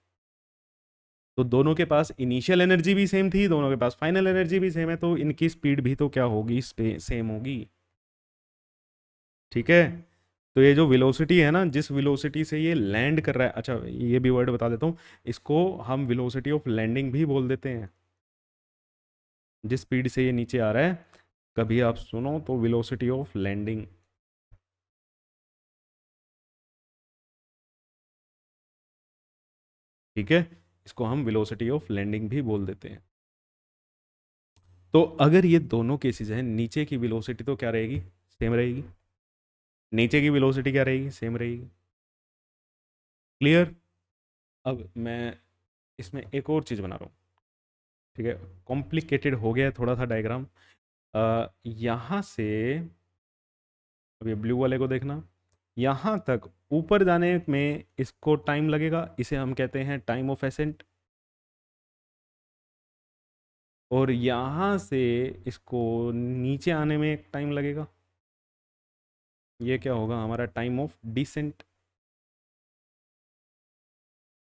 तो दोनों के पास इनिशियल एनर्जी भी सेम थी, दोनों के पास फाइनल एनर्जी भी सेम है, तो इनकी स्पीड भी तो क्या होगी, सेम होगी। ठीक है, तो ये जो वेलोसिटी है ना, जिस वेलोसिटी से ये लैंड कर रहा है, अच्छा ये भी वर्ड बता देता हूँ, इसको हम वेलोसिटी ऑफ लैंडिंग भी बोल देते हैं। जिस स्पीड से ये नीचे आ रहा है, कभी आप सुनो तो वेलोसिटी ऑफ लैंडिंग, ठीक है, इसको हम वेलोसिटी ऑफ लैंडिंग भी बोल देते हैं। तो अगर ये दोनों केसेस हैं, नीचे की वेलोसिटी तो क्या रहेगी, सेम रहेगी, नीचे की वेलोसिटी क्या रहेगी, सेम रहेगी। क्लियर। अब मैं इसमें एक और चीज़ बना रहा हूँ, ठीक है, कॉम्प्लिकेटेड हो गया थोड़ा सा डायग्राम। यहाँ से, अब ये ब्लू वाले को देखना, यहाँ तक ऊपर जाने में इसको टाइम लगेगा, इसे हम कहते हैं टाइम ऑफ एसेंट। और यहाँ से इसको नीचे आने में एक टाइम लगेगा, ये क्या होगा, हमारा टाइम ऑफ डिसेंट।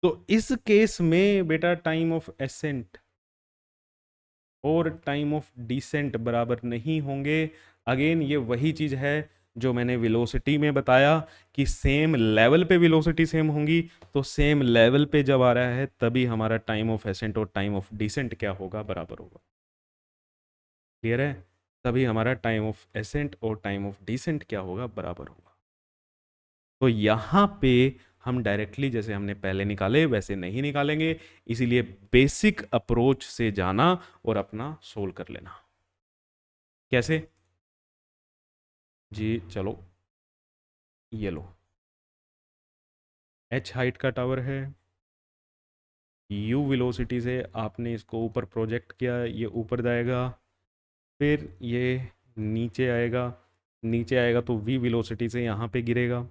तो इस केस में बेटा टाइम ऑफ एसेंट और टाइम ऑफ डिसेंट बराबर नहीं होंगे। अगेन ये वही चीज है जो मैंने वेलोसिटी में बताया कि सेम लेवल पे वेलोसिटी सेम होंगी, तो सेम लेवल पे जब आ रहा है तभी हमारा टाइम ऑफ एसेंट और टाइम ऑफ डिसेंट क्या होगा, बराबर होगा। क्लियर है, तभी हमारा टाइम ऑफ एसेंट और टाइम ऑफ डिसेंट क्या होगा, बराबर होगा। तो यहाँ पे हम डायरेक्टली जैसे हमने पहले निकाले वैसे नहीं निकालेंगे, इसीलिए बेसिक अप्रोच से जाना और अपना सोल्व कर लेना। कैसे जी, चलो ये लो, एच हाइट का टावर है, यू वेलोसिटी से आपने इसको ऊपर प्रोजेक्ट किया, ये ऊपर जाएगा, फिर ये नीचे आएगा, नीचे आएगा तो वी वेलोसिटी से यहाँ पे गिरेगा,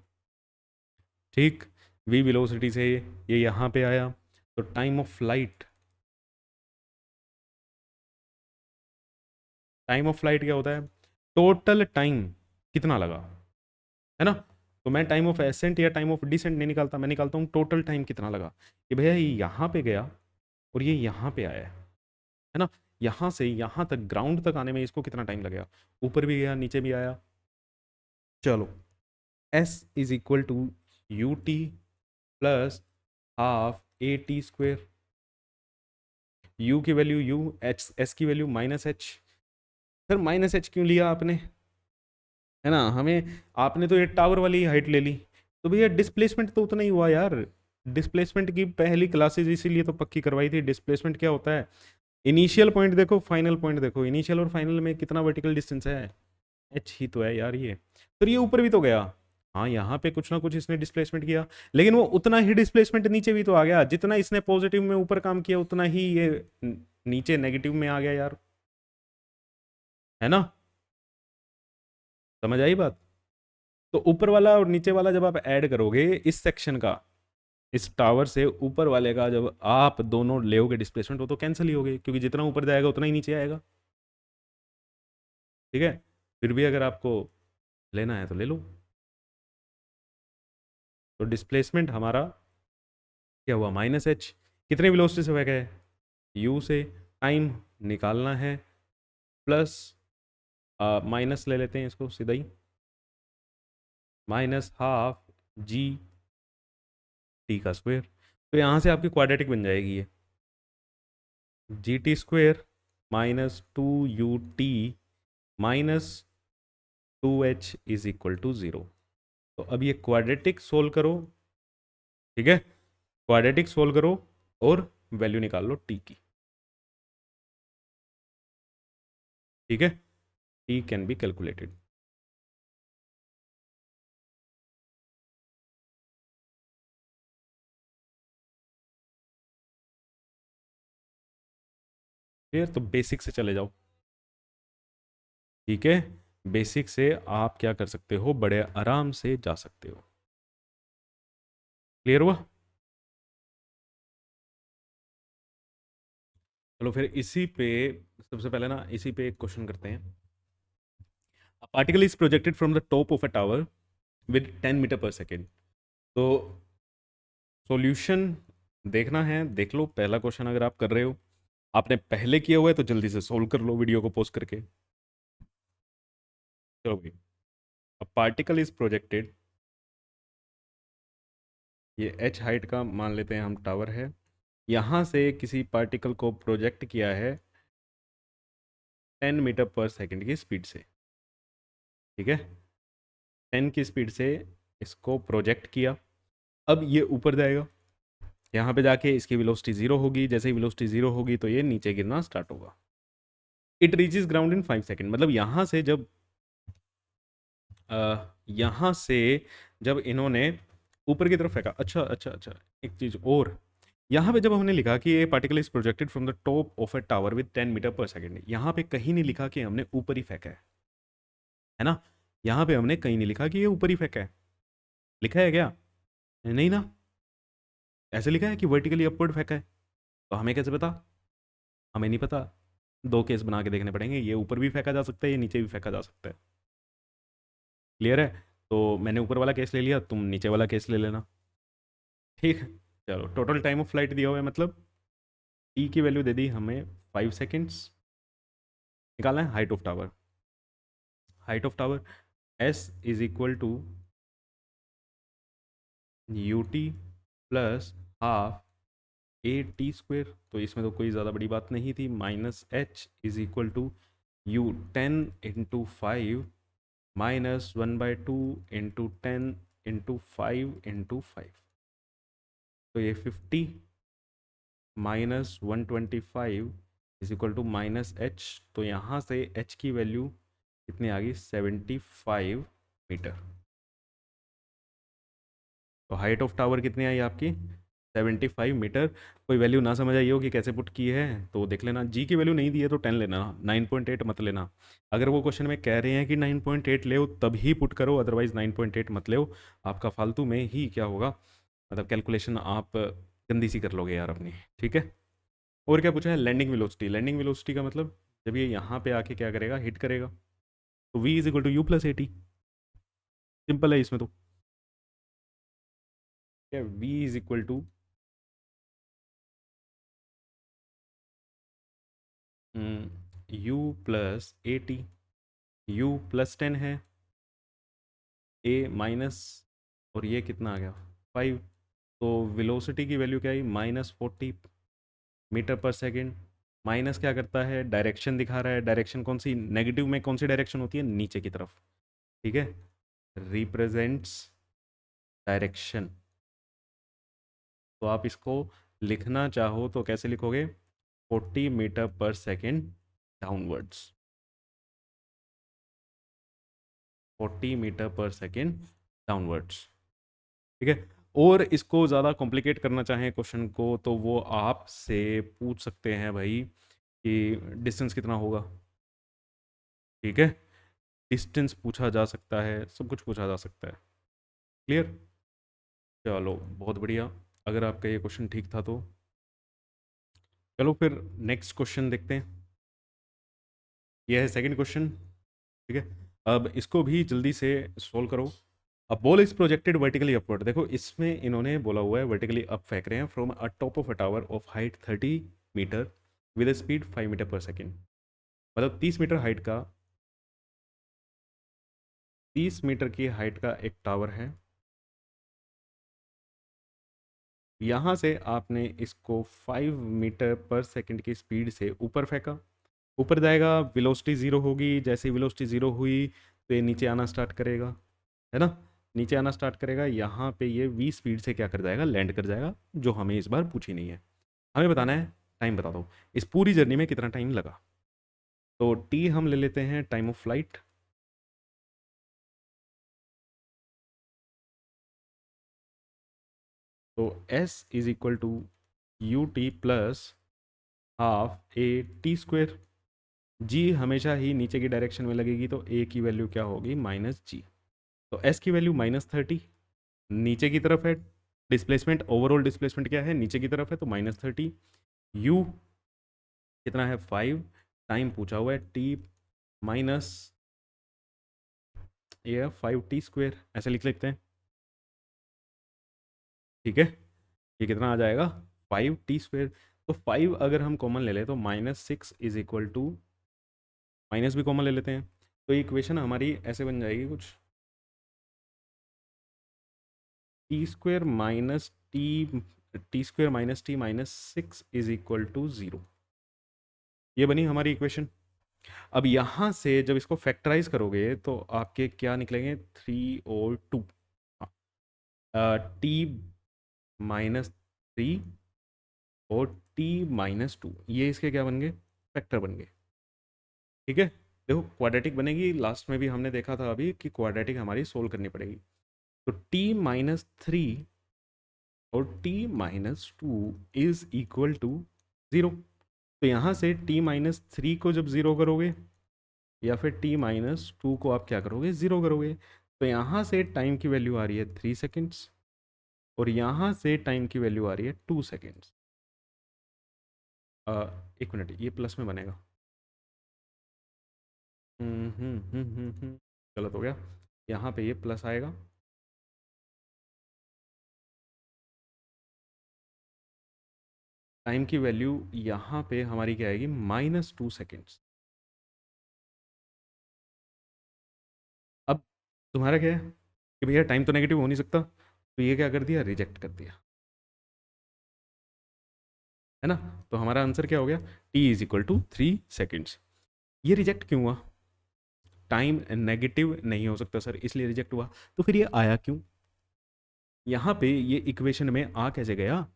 ठीक, वी वेलोसिटी से ये यहाँ पे आया, तो time of flight, time of flight क्या होता है, टोटल टाइम कितना लगा, है ना, तो मैं टाइम ऑफ एसेंट या टाइम ऑफ डिसेंट नहीं निकालता, मैं निकालता हूँ टोटल टाइम कितना लगा कि भैया ये यहाँ पे गया और ये यहाँ पे आया है ना, यहाँ से यहाँ तक ग्राउंड तक आने में इसको कितना टाइम लगेगा, ऊपर भी गया नीचे भी आया। चलो S is equal to u t plus half a t square, u की वैल्यू u, h s की value minus h. Sir minus h क्यों लिया आपने, है ना, हमें आपने तो ये टावर वाली हाइट ले ली, तो भैया डिस्प्लेसमेंट तो उतना ही हुआ यार। डिस्प्लेसमेंट की पहली क्लासेज इसीलिए तो पक्की करवाई थी। डिस्प्लेसमेंट क्या होता है, इनिशियल पॉइंट देखो फाइनल पॉइंट देखो, इनिशियल और फाइनल में कितना वर्टिकल डिस्टेंस है, एच ही तो है यार ये। फिर ये ऊपर भी तो गया, हाँ यहाँ पे कुछ ना कुछ इसने डिस्प्लेसमेंट किया, लेकिन वो उतना ही डिस्प्लेसमेंट नीचे भी तो आ गया, जितना इसने पॉजिटिव में ऊपर काम किया उतना ही ये नीचे नेगेटिव में आ गया यार, है ना, समझ आई बात। तो ऊपर वाला और नीचे वाला जब आप ऐड करोगे इस सेक्शन का, इस टावर से ऊपर वाले का, जब आप दोनों लेओगे डिस्प्लेसमेंट, वो तो कैंसिल ही हो गए, क्योंकि जितना ऊपर जाएगा उतना ही नीचे आएगा। ठीक है, फिर भी अगर आपको लेना है तो ले लो। तो डिस्प्लेसमेंट हमारा क्या हुआ, माइनस एच, कितने वेलोसिटी से बह गए, यू से, टाइम निकालना है, प्लस माइनस ले लेते हैं इसको सीधा ही, माइनस हाफ जी टी का स्क्वायर। तो यहाँ से आपकी क्वाड्रेटिक बन जाएगी ये, g t square minus two u t minus two h is equal to zero. तो अब ये क्वाड्रेटिक सोल्व करो, ठीक है, क्वाड्रेटिक सोल्व करो और वैल्यू निकाल लो टी की, ठीक है, टी कैन बी कैलकुलेटेड। फिर तो बेसिक से चले जाओ, ठीक है, बेसिक से आप क्या कर सकते हो, बड़े आराम से जा सकते हो। क्लियर हुआ। चलो फिर इसी पे, सबसे पहले ना इसी पे एक क्वेश्चन करते हैं। A particle is projected from the top of a tower with 10 metre per second. तो सॉल्यूशन देखना है, देख लो पहला क्वेश्चन अगर आप कर रहे हो, आपने पहले किया हुआ है तो जल्दी से सोल्व कर लो वीडियो को पॉज करके। चलो भाई, अ पार्टिकल इज प्रोजेक्टेड, ये h हाइट का मान लेते हैं हम टावर है, यहाँ से किसी पार्टिकल को प्रोजेक्ट किया है 10 मीटर पर सेकेंड की स्पीड से, ठीक है, 10 की स्पीड से इसको प्रोजेक्ट किया। अब ये ऊपर जाएगा, यहाँ पे जाके इसकी वेलोसिटी ज़ीरो होगी, जैसे ही वेलोसिटी ज़ीरो होगी तो ये नीचे गिरना स्टार्ट होगा। It reaches ground in 5 second, मतलब यहाँ से जब इन्होंने ऊपर की तरफ फेंका, अच्छा अच्छा अच्छा, एक चीज़ और, यहाँ पे जब हमने लिखा कि ये particle is projected from the top of a tower with 10 metre per second, यहाँ पे कहीं नहीं लिखा कि हमने ऊपर ही फेंका है ना, यहाँ पे हमने कहीं नहीं लिखा कि ये ऊपर ही फेंका है, लिखा है क्या, नहीं ना, ऐसे लिखा है कि वर्टिकली अपवर्ड फेंका है, तो हमें कैसे पता, हमें नहीं पता, दो केस बना के देखने पड़ेंगे, ये ऊपर भी फेंका जा सकता है, ये नीचे भी फेंका जा सकता है। क्लियर है, तो मैंने ऊपर वाला केस ले लिया, तुम नीचे वाला केस ले लेना, ठीक है। चलो टोटल टाइम ऑफ फ्लाइट दिया हुआ है, मतलब टी की वैल्यू दे दी हमें 5 सेकेंड्स, निकालना है height of tower, height of tower s is equal to u t plus half a t square, तो इसमें तो कोई ज़्यादा बड़ी बात नहीं थी, minus h is equal to u 10 × 5 minus 1/2 × 10 × 5 × 5, तो ये 50 minus 125 is equal to minus h, तो यहाँ से एच की वैल्यू कितनी आ गई, 75 मीटर। तो हाइट ऑफ टावर कितनी आई आपकी, 75 मीटर। कोई वैल्यू ना समझ आई हो कि कैसे पुट की है तो देख लेना, जी की वैल्यू नहीं दी है तो 10 लेना, 9.8 मत लेना। अगर वो क्वेश्चन में कह रहे हैं कि 9.8 ले तभी पुट करो, अदरवाइज 9.8 मत ले, आपका फालतू में ही क्या होगा, मतलब कैलकुलेशन आप गंदी सी कर लोगे यार अपनी, ठीक है। और क्या पूछा है, लैंडिंग वेलोसिटी, लैंडिंग वेलोसिटी का मतलब जब ये यहाँ पे आके क्या करेगा, हिट करेगा, तो v is equal to u plus a t, simple है इसमें तो, है v is equal to u plus a t. U plus 10 है, ए माइनस, और ये कितना आ गया 5। तो वेलोसिटी की वैल्यू क्या आई -40 मीटर पर सेकेंड। माइनस क्या करता है, डायरेक्शन दिखा रहा है। डायरेक्शन कौन सी, नेगेटिव में कौन सी डायरेक्शन होती है, नीचे की तरफ। ठीक है, रिप्रेजेंट्स डायरेक्शन। तो आप इसको लिखना चाहो तो कैसे लिखोगे, 40 metre per second downwards. 40 metre per second downwards. ठीक है। और इसको ज़्यादा कॉम्प्लिकेट करना चाहें क्वेश्चन को तो वो आपसे पूछ सकते हैं भाई कि डिस्टेंस कितना होगा। ठीक है, डिस्टेंस पूछा जा सकता है, सब कुछ पूछा जा सकता है। क्लियर। चलो बहुत बढ़िया, अगर आपका ये क्वेश्चन ठीक था तो चलो फिर नेक्स्ट क्वेश्चन देखते हैं। यह है सेकंड क्वेश्चन। ठीक है, अब इसको भी जल्दी से सोल्व करो। A ball is projected vertically upward. देखो इसमें इन्होंने बोला हुआ है वर्टिकली अप फेंक रहे हैं from a top of a tower of height 30 metre with speed 5 metre per second. मतलब 30 मीटर हाइट का, 30 मीटर की हाइट का एक टावर है। यहाँ से आपने इसको 5 मीटर पर सेकेंड की स्पीड से ऊपर फेंका। ऊपर जाएगा, वेलोसिटी ज़ीरो होगी। जैसे ही वेलोसिटी ज़ीरो हुई तो ये नीचे आना स्टार्ट करेगा, है ना। नीचे आना स्टार्ट करेगा, यहाँ पे ये v स्पीड से क्या कर जाएगा, लैंड कर जाएगा, जो हमें इस बार पूछी नहीं है। हमें बताना है टाइम, बता दो इस पूरी जर्नी में कितना टाइम लगा। तो t हम ले लेते हैं टाइम ऑफ फ्लाइट। तो s is equal to u t plus half a t square. G हमेशा ही नीचे की डायरेक्शन में लगेगी, तो a की वैल्यू क्या होगी, -g। तो s की वैल्यू -30 नीचे की तरफ है। डिस्प्लेसमेंट, ओवरऑल डिस्प्लेसमेंट क्या है, नीचे की तरफ है, तो -30। u कितना है 5, टाइम पूछा हुआ है t माइनस ये 5t स्क्वेयर, ऐसे लिख लेते हैं। ठीक है, ये कितना आ जाएगा 5t स्क्वेयर। तो 5 अगर हम कॉमन ले लें तो -6 इज इक्वल टू, माइनस भी कॉमन ले लेते हैं, तो इक्वेशन हमारी ऐसे बन जाएगी कुछ, t² - t, t² - t -6 is equal to 0। ये बनी हमारी इक्वेशन। अब यहाँ से जब इसको फैक्टराइज करोगे तो आपके क्या निकलेंगे, 3 और 2। t-3 और t-2, ये इसके क्या बन गए, फैक्टर बन गए। ठीक है, देखो क्वाड्रेटिक बनेगी, लास्ट में भी हमने देखा था अभी कि क्वाड्रेटिक हमारी सोल्व करनी पड़ेगी। तो t-3 और t-2 इज इक्वल टू 0। तो यहाँ से t-3 को जब ज़ीरो करोगे या फिर t-2 को आप क्या करोगे, ज़ीरो करोगे, तो यहाँ से टाइम की वैल्यू आ रही है 3 सेकेंड्स, और यहाँ से टाइम की वैल्यू आ रही है 2 सेकेंड्स। एक मिनट, ये प्लस में बनेगा। गलत हो गया, यहाँ पे ये प्लस आएगा। टाइम की वैल्यू यहाँ पे हमारी क्या आएगी, -2 सेकेंड्स। अब तुम्हारा क्या है कि भैया टाइम तो नेगेटिव हो नहीं सकता, तो ये क्या कर दिया, रिजेक्ट कर दिया, है ना। तो हमारा आंसर क्या हो गया, t = 3 सेकेंड्स। ये रिजेक्ट क्यों हुआ, टाइम नेगेटिव नहीं हो सकता सर, इसलिए रिजेक्ट हुआ। तो फिर ये आया क्यों, यहाँ पे ये इक्वेशन में आ कैसे गया।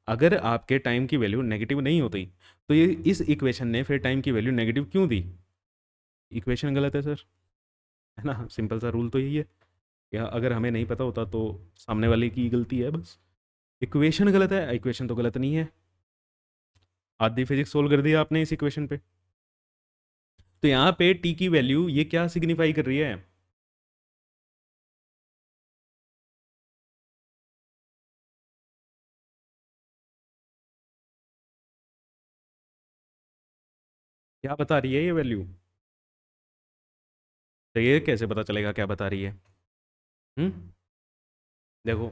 अगर आपके टाइम की वैल्यू नेगेटिव नहीं होती तो ये इस इक्वेशन ने फिर टाइम की वैल्यू नेगेटिव क्यों दी, इक्वेशन गलत है सर, है ना। सिंपल सा रूल तो यही है, या अगर हमें नहीं पता होता तो सामने वाले की गलती है बस। इक्वेशन गलत है, इक्वेशन तो गलत नहीं है। आधी फिजिक्स सोल्व कर दिया आपने इस इक्वेशन पे। तो यहाँ पे टी की वैल्यू ये क्या सिग्निफाई कर रही है, क्या बता रही है ये वैल्यू। तो ये कैसे पता चलेगा क्या बता रही है। हम्म, देखो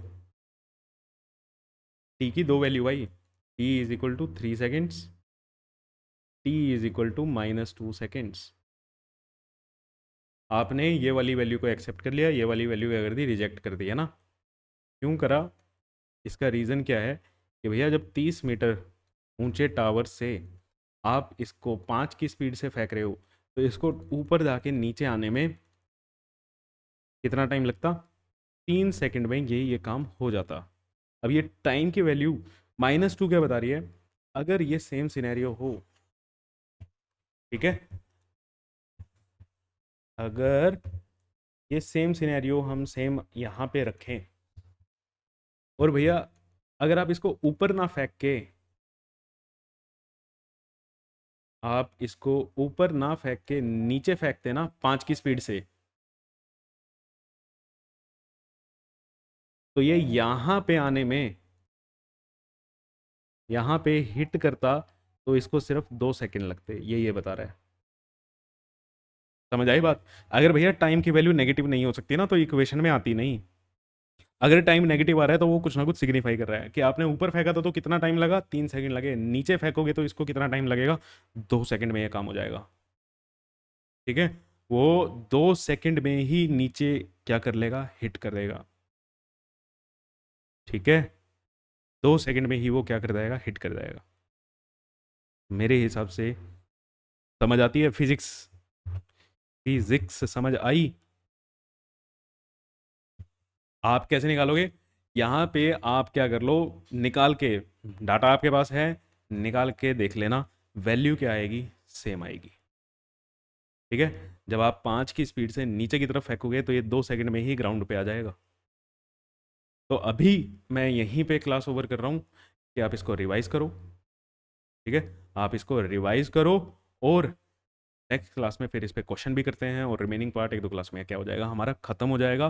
टी की दो वैल्यू भाई, t is equal to 3 seconds, t is equal to -2 seconds. आपने ये वाली वैल्यू को एक्सेप्ट कर लिया, ये वाली वैल्यू क्या कर दी, रिजेक्ट कर दी है ना। क्यों करा, इसका रीज़न क्या है कि भैया जब 30 मीटर ऊंचे टावर से आप इसको 5 की स्पीड से फेंक रहे हो, तो इसको ऊपर जाके नीचे आने में कितना टाइम लगता, 3 सेकंड में ये काम हो जाता। अब ये टाइम की वैल्यू -2 क्या बता रही है, अगर ये सेम सिनेरियो हो, ठीक है, अगर ये सेम सिनेरियो हम सेम यहाँ पे रखें, और भैया अगर आप इसको ऊपर ना फेंक के, आप इसको ऊपर ना फेंक के नीचे फेंकते ना 5 की स्पीड से, तो ये यहाँ पे आने में, यहाँ पे हिट करता, तो इसको सिर्फ 2 सेकंड लगते, ये बता रहा है। समझ आई बात। अगर भैया टाइम की वैल्यू नेगेटिव नहीं हो सकती ना, तो इक्वेशन में आती नहीं। अगर टाइम नेगेटिव आ रहा है तो वो कुछ ना कुछ सिग्निफाई कर रहा है कि आपने ऊपर फेंका था तो कितना टाइम लगा, 3 सेकंड लगे, नीचे फेंकोगे तो इसको कितना टाइम लगेगा, 2 सेकंड में ये काम हो जाएगा। ठीक है, वो 2 सेकंड में ही नीचे क्या कर लेगा, हिट कर देगा। ठीक है, 2 सेकंड में ही वो क्या कर जाएगा, हिट कर जाएगा। मेरे हिसाब से समझ आती है फिजिक्स, फिजिक्स समझ आई। आप कैसे निकालोगे, यहाँ पे आप क्या कर लो, निकाल के, डाटा आपके पास है, निकाल के देख लेना, वैल्यू क्या आएगी, सेम आएगी। ठीक है, जब आप 5 की स्पीड से नीचे की तरफ फेंकोगे तो ये 2 सेकंड में ही ग्राउंड पे आ जाएगा। तो अभी मैं यहीं पे क्लास ओवर कर रहा हूँ कि आप इसको रिवाइज करो। ठीक है, आप इसको रिवाइज करो, और नेक्स्ट क्लास में फिर इस पे क्वेश्चन भी करते हैं, और रिमेनिंग पार्ट 1-2 क्लास में क्या हो जाएगा, हमारा ख़त्म हो जाएगा।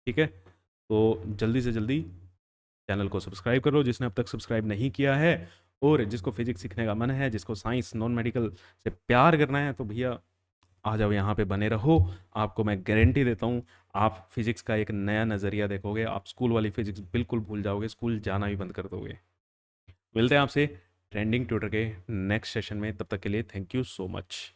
ठीक है, तो जल्दी से जल्दी चैनल को सब्सक्राइब करो जिसने अब तक सब्सक्राइब नहीं किया है, और जिसको फिजिक्स सीखने का मन है, जिसको साइंस नॉन मेडिकल से प्यार करना है, तो भैया आ जाओ यहाँ पे बने रहो। आपको मैं गारंटी देता हूँ, आप फिजिक्स का एक नया नज़रिया देखोगे, आप स्कूल वाली फिजिक्स बिल्कुल भूल जाओगे, स्कूल जाना भी बंद कर दोगे। मिलते हैं आपसे ट्रेंडिंग ट्यूटर के नेक्स्ट सेशन में, तब तक के लिए थैंक यू सो मच।